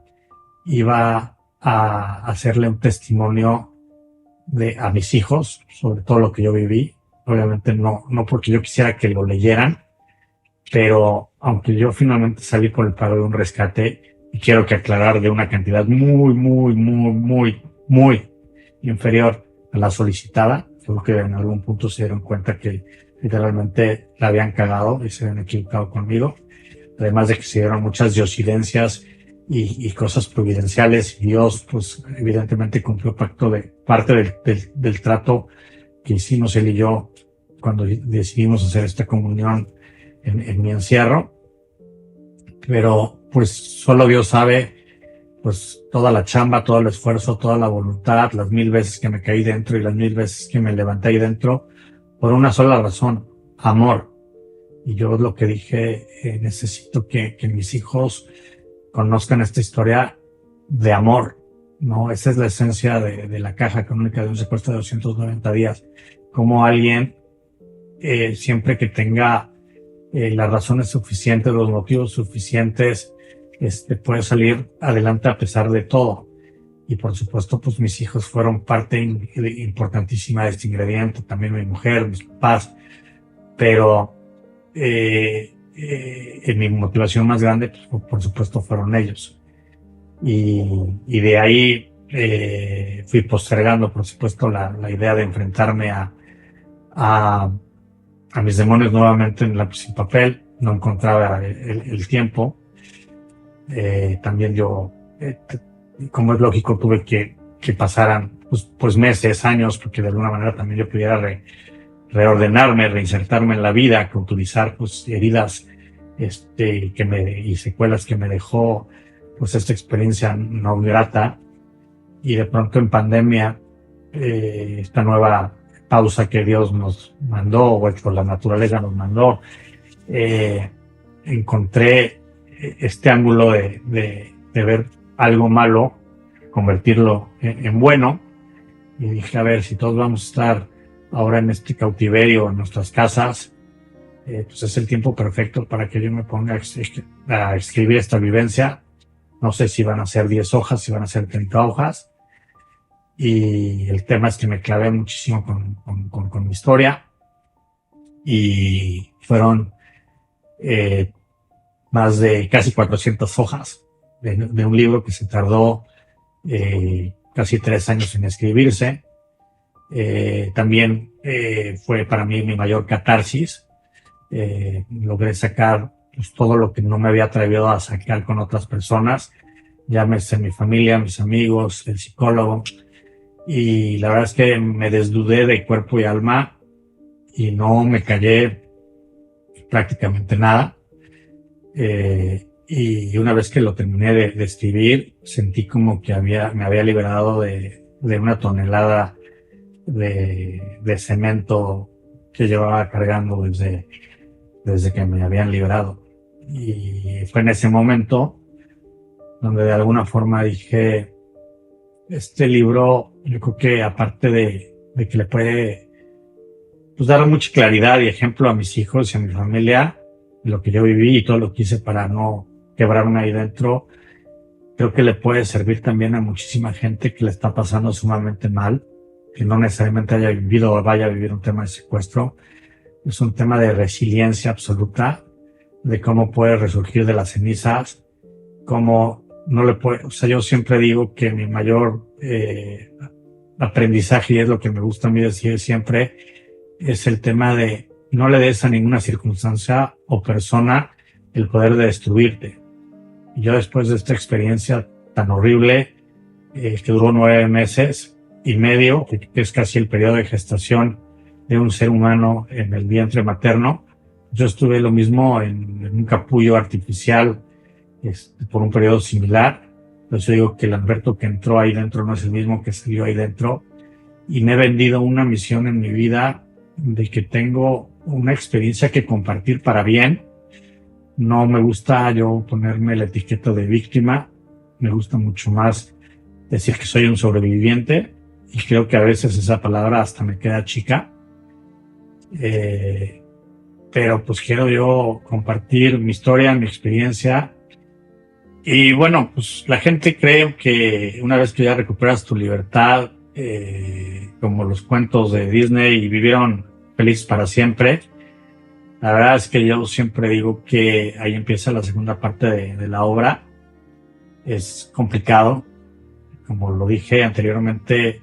iba a hacerle un testimonio a mis hijos sobre todo lo que yo viví. Obviamente no porque yo quisiera que lo leyeran, pero aunque yo finalmente salí por el pago de un rescate, y quiero que aclarar, de una cantidad muy inferior a la solicitada, creo que en algún punto se dieron cuenta que literalmente la habían cagado y se habían equivocado conmigo, además de que se dieron muchas diosidencias y cosas providenciales, y Dios pues evidentemente cumplió parte del trato que hicimos él y yo cuando decidimos hacer esta comunión en mi encierro. Pero pues solo Dios sabe pues toda la chamba, todo el esfuerzo, toda la voluntad, las 1000 veces que me caí dentro y las 1000 veces que me levanté ahí dentro, por una sola razón: amor. Y yo lo que dije, necesito que mis hijos conozcan esta historia de amor, ¿no? Esa es la esencia de la caja crónica de un secuestro de 290 días. Como alguien, siempre que tenga las razones suficientes, los motivos suficientes, puede salir adelante a pesar de todo. Y por supuesto, pues mis hijos fueron parte importantísima de este ingrediente, también mi mujer, mis papás, pero mi motivación más grande, pues, por supuesto, fueron ellos. Y de ahí fui postergando, por supuesto, la idea de enfrentarme a mis demonios nuevamente en lápiz y papel. No encontraba el tiempo. También yo, como es lógico, tuve que pasaran pues meses, años, porque de alguna manera también yo pudiera reordenarme, reinsertarme en la vida, cauterizar pues heridas y secuelas que me dejó pues esta experiencia no grata. Y de pronto en pandemia, esta nueva pausa que Dios nos mandó, o por la naturaleza nos mandó, encontré este ángulo de ver algo malo, convertirlo en bueno. Y dije, a ver, si todos vamos a estar ahora en este cautiverio en nuestras casas, pues es el tiempo perfecto para que yo me ponga a escribir esta vivencia. No sé si van a ser 10 hojas, si van a ser 30 hojas. Y el tema es que me clavé muchísimo con mi historia. Y fueron más de casi 400 hojas de un libro que se tardó casi 3 años en escribirse. También fue para mí mi mayor catarsis. Logré sacar pues, todo lo que no me había atrevido a sacar con otras personas, llámese mi familia, mis amigos, el psicólogo. Y la verdad es que me desnudé de cuerpo y alma y no me callé prácticamente nada. Y una vez que lo terminé de escribir, sentí como que me había liberado de una tonelada de cemento que llevaba cargando desde que me habían librado. Y fue en ese momento donde de alguna forma dije, este libro, yo creo que aparte de que le puede pues, dar mucha claridad y ejemplo a mis hijos y a mi familia, lo que yo viví y todo lo que hice para no quebrarme ahí dentro, creo que le puede servir también a muchísima gente que le está pasando sumamente mal, que no necesariamente haya vivido o vaya a vivir un tema de secuestro. Es un tema de resiliencia absoluta, de cómo puede resurgir de las cenizas, cómo no le puede, o sea, yo siempre digo que mi mayor aprendizaje, y es lo que me gusta a mí decir siempre, es el tema de no le des a ninguna circunstancia o persona el poder de destruirte. Y yo después de esta experiencia tan horrible, que duró 9 meses y medio, que es casi el periodo de gestación de un ser humano en el vientre materno. Yo estuve lo mismo en un capullo artificial por un periodo similar. Entonces yo digo que el Alberto que entró ahí dentro no es el mismo que salió ahí dentro. Y me he vendido una misión en mi vida de que tengo una experiencia que compartir para bien. No me gusta yo ponerme la etiqueta de víctima. Me gusta mucho más decir que soy un sobreviviente. Y creo que a veces esa palabra hasta me queda chica. Pero pues quiero yo compartir mi historia, mi experiencia. Y bueno, pues la gente cree que una vez que ya recuperas tu libertad, como los cuentos de Disney y vivieron felices para siempre, la verdad es que yo siempre digo que ahí empieza la segunda parte de la obra. Es complicado, como lo dije anteriormente,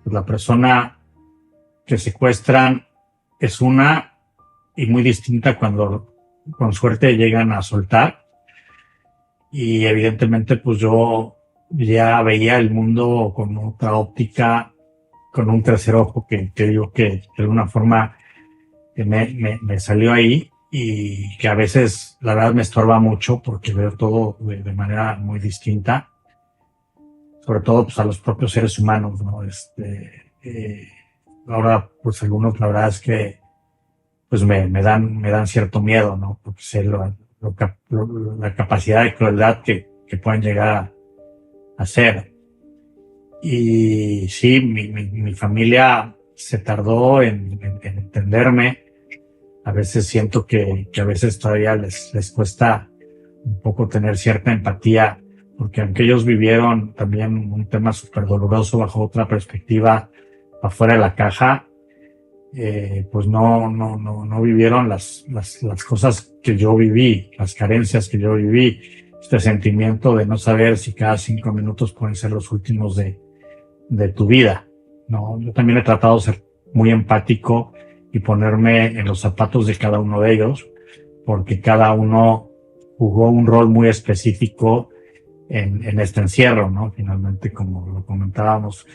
pues la persona que secuestran es una y muy distinta cuando con suerte llegan a soltar. Y evidentemente pues yo ya veía el mundo con otra óptica, con un tercer ojo que digo que de alguna forma me salió ahí y que a veces la verdad me estorba mucho porque veo todo de manera muy distinta, sobre todo pues a los propios seres humanos, ¿no? Ahora pues algunos la verdad es que pues me dan cierto miedo, ¿no? Porque sé la capacidad de crueldad que pueden llegar a hacer. Y sí, mi familia se tardó en entenderme. A veces siento que a veces todavía les cuesta un poco tener cierta empatía, porque aunque ellos vivieron también un tema súper doloroso bajo otra perspectiva, afuera de la caja, pues no vivieron las cosas que yo viví, las carencias que yo viví, este sentimiento de no saber si cada 5 minutos pueden ser los últimos de tu vida, ¿no? Yo también he tratado de ser muy empático y ponerme en los zapatos de cada uno de ellos, porque cada uno jugó un rol muy específico en este encierro, ¿no? Finalmente, como lo comentábamos,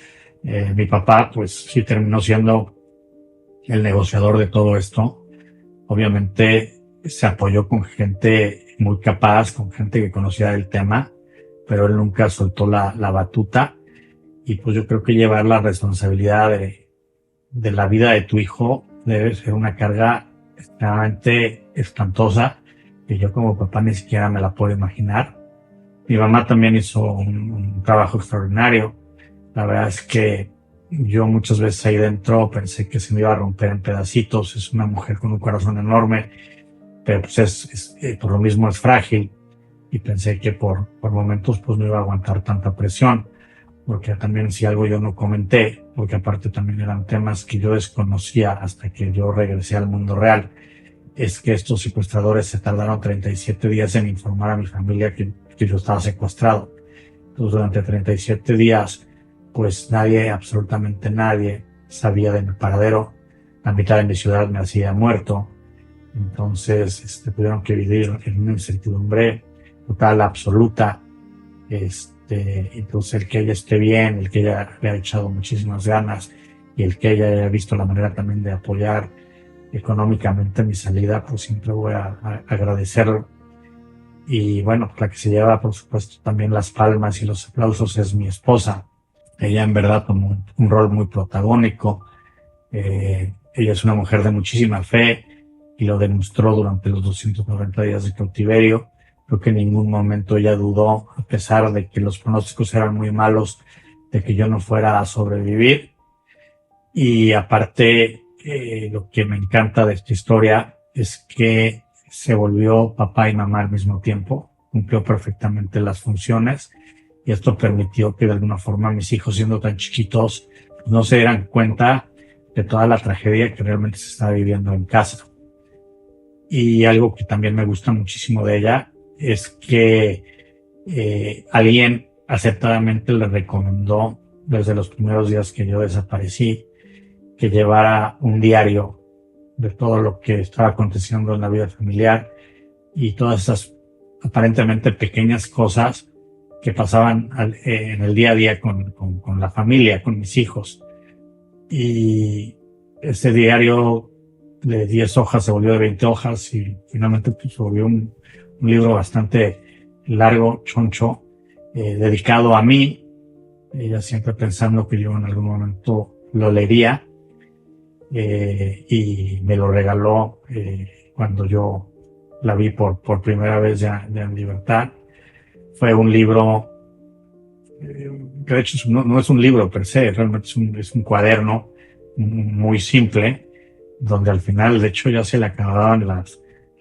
mi papá, pues sí terminó siendo el negociador de todo esto. Obviamente se apoyó con gente muy capaz, con gente que conocía el tema, pero él nunca soltó la batuta. Y pues yo creo que llevar la responsabilidad de la vida de tu hijo debe ser una carga extremadamente espantosa, que yo como papá ni siquiera me la puedo imaginar. Mi mamá también hizo un trabajo extraordinario. La verdad es que yo muchas veces ahí dentro pensé que se me iba a romper en pedacitos. Es una mujer con un corazón enorme, pero pues por lo mismo es frágil. Y pensé que por momentos pues no iba a aguantar tanta presión, porque también si algo yo no comenté, porque aparte también eran temas que yo desconocía hasta que yo regresé al mundo real, es que estos secuestradores se tardaron 37 días en informar a mi familia que yo estaba secuestrado. Entonces durante 37 días pues nadie, absolutamente nadie, sabía de mi paradero. La mitad de mi ciudad me hacía muerto. Entonces tuvieron que vivir en una incertidumbre total, absoluta. Entonces el que ella esté bien, el que ella le ha echado muchísimas ganas y el que ella haya visto la manera también de apoyar económicamente mi salida, pues siempre voy a agradecerlo. Y bueno, la que se lleva por supuesto también las palmas y los aplausos es mi esposa. Ella en verdad tomó un rol muy protagónico. Ella es una mujer de muchísima fe y lo demostró durante los 290 días de cautiverio. Creo que en ningún momento ella dudó, a pesar de que los pronósticos eran muy malos, de que yo no fuera a sobrevivir. Y aparte, lo que me encanta de esta historia es que se volvió papá y mamá al mismo tiempo, cumplió perfectamente las funciones y esto permitió que de alguna forma mis hijos, siendo tan chiquitos, no se dieran cuenta de toda la tragedia que realmente se estaba viviendo en casa. Y algo que también me gusta muchísimo de ella es que alguien acertadamente le recomendó desde los primeros días que yo desaparecí que llevara un diario de todo lo que estaba aconteciendo en la vida familiar y todas esas aparentemente pequeñas cosas que pasaban en el día a día con la familia, con mis hijos. Y Ese diario de 10 hojas se volvió de 20 hojas y finalmente pues, se volvió un libro bastante largo, choncho, dedicado a mí. Ella siempre pensando que yo en algún momento lo leería, y me lo regaló cuando yo la vi por primera vez ya en libertad. Fue un libro que de hecho no es un libro per se, realmente es un cuaderno muy simple, donde al final de hecho ya se le acababan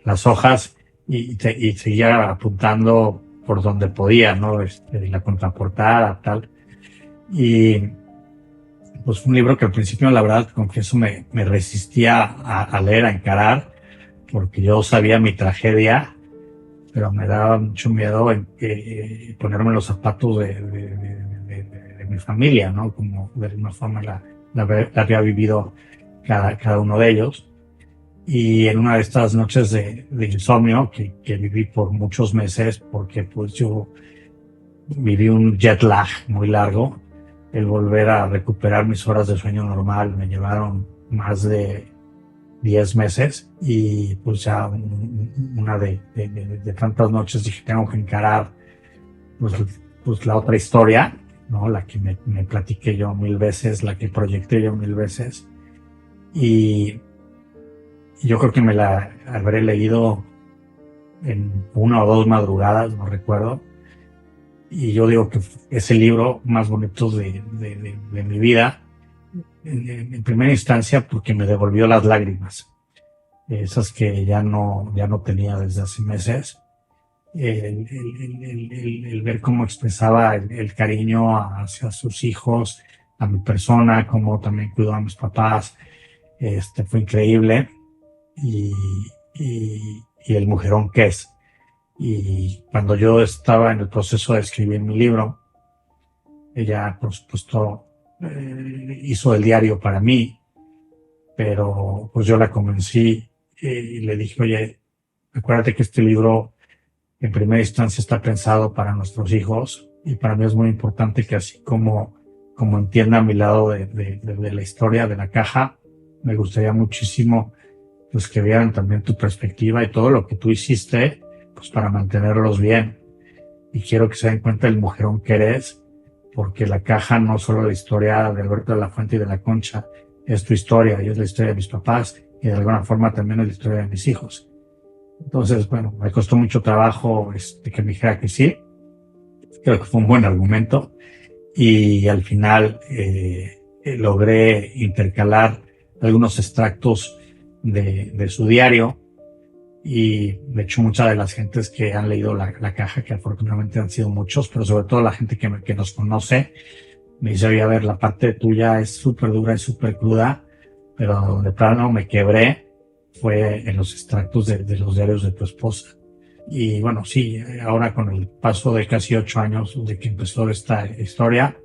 las hojas y seguía apuntando por donde podía, ¿no? La contraportada, tal. Y pues fue un libro que al principio, la verdad, confieso, me resistía a leer, a encarar, porque yo sabía mi tragedia, pero me daba mucho miedo ponerme en los zapatos de mi familia, ¿no? Como de alguna forma la había vivido cada uno de ellos. Y en una de estas noches de insomnio que viví por muchos meses, porque pues yo viví un jet lag muy largo, el volver a recuperar mis horas de sueño normal me llevaron más de 10 meses y pues ya una de tantas noches dije tengo que encarar pues la otra historia, ¿no? La que me platiqué yo 1000 veces, la que proyecté yo 1000 veces, y yo creo que me la habré leído en 1 o 2 madrugadas, no recuerdo. Y yo digo que es el libro más bonito de mi vida, en primera instancia porque me devolvió las lágrimas, esas que ya no tenía desde hace meses. El ver cómo expresaba el cariño hacia sus hijos, a mi persona, cómo también cuidó a mis papás, fue increíble. Y el mujerón que es. Y cuando yo estaba en el proceso de escribir mi libro, ella, por supuesto, hizo el diario para mí, pero pues yo la convencí y le dije, oye, acuérdate que este libro en primera instancia está pensado para nuestros hijos y para mí es muy importante que así como entienda mi lado de la historia de la caja, me gustaría muchísimo pues que vieran también tu perspectiva y todo lo que tú hiciste pues para mantenerlos bien. Y quiero que se den cuenta del mujerón que eres, porque la caja no solo la historia de Alberto de la Fuente y de la Concha, es tu historia y es la historia de mis papás y de alguna forma también es la historia de mis hijos. Entonces, bueno, me costó mucho trabajo que me dijera que sí. Creo que fue un buen argumento y al final logré intercalar algunos extractos de su diario, y de hecho muchas de las gentes que han leído la caja, que afortunadamente han sido muchos, pero sobre todo la gente que nos conoce, me dice, oye, a ver, la parte tuya es súper dura, es súper cruda, pero donde plano me quebré fue en los extractos de los diarios de tu esposa. Y bueno, sí, ahora con el paso de casi 8 años de que empezó esta historia,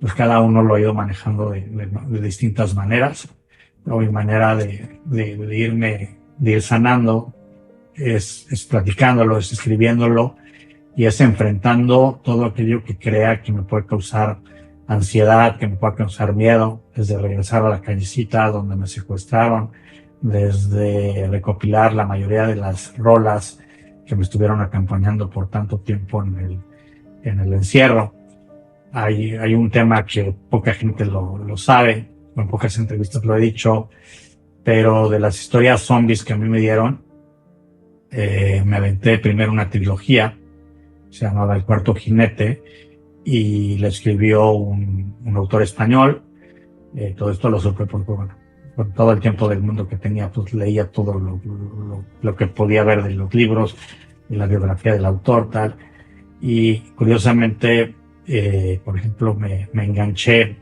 pues cada uno lo ha ido manejando de distintas maneras. Mi manera de ir sanando es platicándolo, es escribiéndolo y es enfrentando todo aquello que crea que me puede causar ansiedad, que me puede causar miedo, desde regresar a la callecita donde me secuestraron, desde recopilar la mayoría de las rolas que me estuvieron acompañando por tanto tiempo en el encierro. Hay un tema que poca gente lo sabe, en pocas entrevistas lo he dicho, pero de las historias zombies que a mí me dieron, me aventé primero una trilogía, se llamaba El Cuarto Jinete, y la escribió un autor español. Todo esto lo supe porque, bueno, con todo el tiempo del mundo que tenía, pues leía todo lo que podía ver de los libros y la biografía del autor, tal. Y curiosamente, por ejemplo, me enganché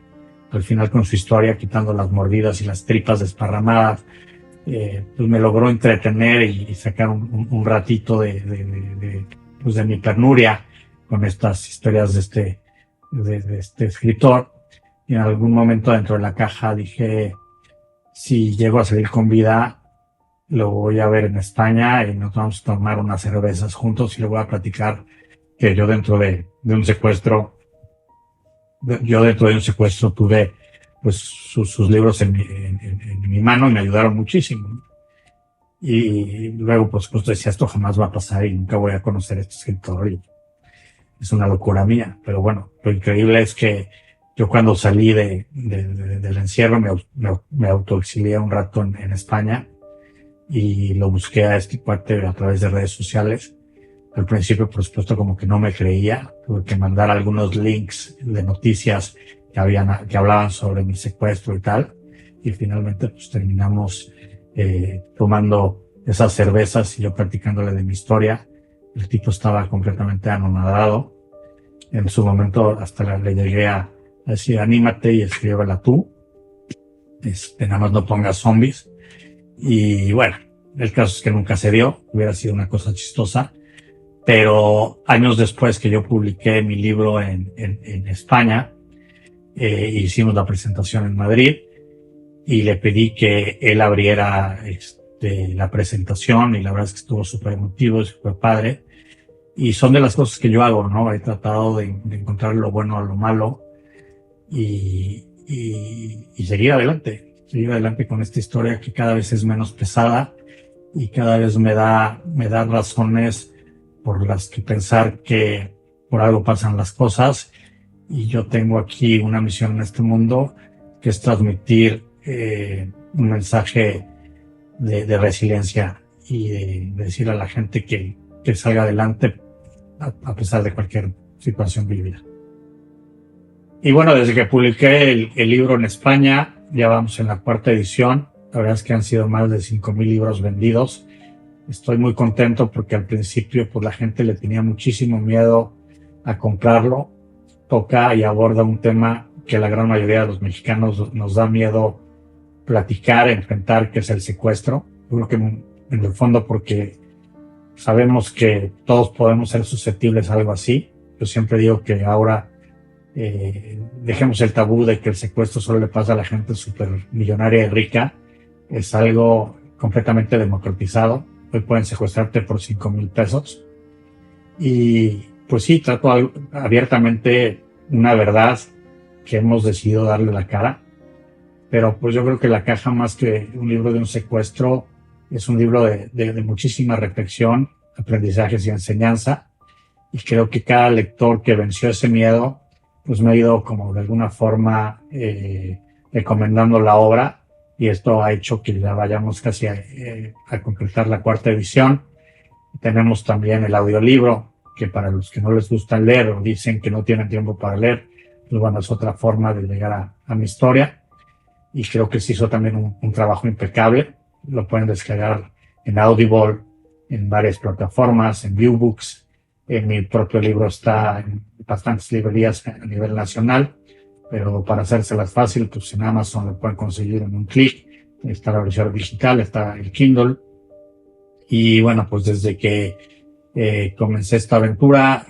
al final con su historia, quitando las mordidas y las tripas desparramadas. Pues me logró entretener y sacar un ratito pues de mi ternuria con estas historias de este escritor. Y en algún momento dentro de la caja dije, si llego a salir con vida, lo voy a ver en España y nos vamos a tomar unas cervezas juntos y le voy a platicar que yo dentro de un secuestro tuve pues sus libros en mi mano y me ayudaron muchísimo. Y luego, por supuesto, decía, esto jamás va a pasar y nunca voy a conocer a este escritor. Y es una locura mía. Pero bueno, lo increíble es que yo cuando salí del encierro me autoexilié un rato en España y lo busqué a este cuate a través de redes sociales. Al principio, por supuesto, como que no me creía. Tuve que mandar algunos links de noticias que hablaban sobre mi secuestro y tal. Y finalmente, pues terminamos tomando esas cervezas y yo platicándole de mi historia. El tipo estaba completamente anonadado. En su momento hasta le llegué a decir, anímate y escríbela tú. Nada más no pongas zombies. Y bueno, el caso es que nunca se dio. Hubiera sido una cosa chistosa. Pero años después que yo publiqué mi libro en España, hicimos la presentación en Madrid y le pedí que él abriera la presentación y la verdad es que estuvo súper emotivo, súper padre. Y son de las cosas que yo hago, ¿no? He tratado de encontrar lo bueno a lo malo y seguir adelante con esta historia que cada vez es menos pesada y cada vez me da razones por las que pensar que por algo pasan las cosas. Y yo tengo aquí una misión en este mundo que es transmitir un mensaje de resiliencia y de decir a la gente que salga adelante a pesar de cualquier situación vivida. Y bueno, desde que publiqué el libro en España, ya vamos en la 4ª edición. La verdad es que han sido más de 5,000 libros vendidos. Estoy muy contento porque al principio pues la gente le tenía muchísimo miedo a comprarlo. Toca y aborda un tema que la gran mayoría de los mexicanos nos da miedo platicar, enfrentar, que es el secuestro. Yo creo que en el fondo porque sabemos que todos podemos ser susceptibles a algo así. Yo siempre digo que ahora dejemos el tabú de que el secuestro solo le pasa a la gente súper millonaria y rica. Es algo completamente democratizado. Hoy pueden secuestrarte por 5,000 pesos. Y pues sí, trato abiertamente una verdad que hemos decidido darle la cara. Pero pues yo creo que La Caja, más que un libro de un secuestro, es un libro de muchísima reflexión, aprendizajes y enseñanza. Y creo que cada lector que venció ese miedo, pues me ha ido como de alguna forma recomendando la obra. Y esto ha hecho que ya vayamos casi a completar la 4ª edición. Tenemos también el audiolibro, que para los que no les gusta leer o dicen que no tienen tiempo para leer, pues bueno, es otra forma de llegar a mi historia. Y creo que se hizo también un trabajo impecable. Lo pueden descargar en Audible, en varias plataformas, en Viewbooks. Mi propio libro está en bastantes librerías a nivel nacional, pero para hacérselas fácil, pues en Amazon lo pueden conseguir en un clic. Está la versión digital, está el Kindle. Y bueno, pues desde que comencé esta aventura,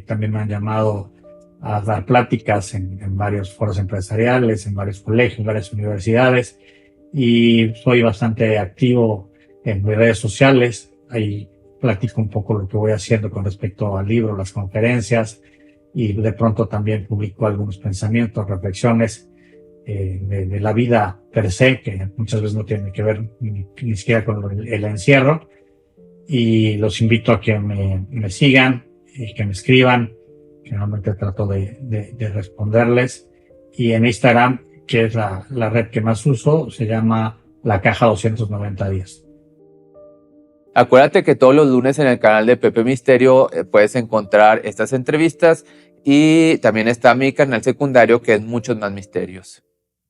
también me han llamado a dar pláticas en varios foros empresariales, en varios colegios, varias universidades, y soy bastante activo en mis redes sociales. Ahí platico un poco lo que voy haciendo con respecto al libro, las conferencias, y de pronto también publico algunos pensamientos, reflexiones de la vida per se, que muchas veces no tienen que ver ni siquiera con el encierro. Y los invito a que me sigan y que me escriban. Generalmente trato de responderles. Y en Instagram, que es la red que más uso, se llama La Caja 290 días. Acuérdate que todos los lunes en el canal de Pepe Misterio puedes encontrar estas entrevistas y también está mi canal secundario que es Muchos Más Misterios.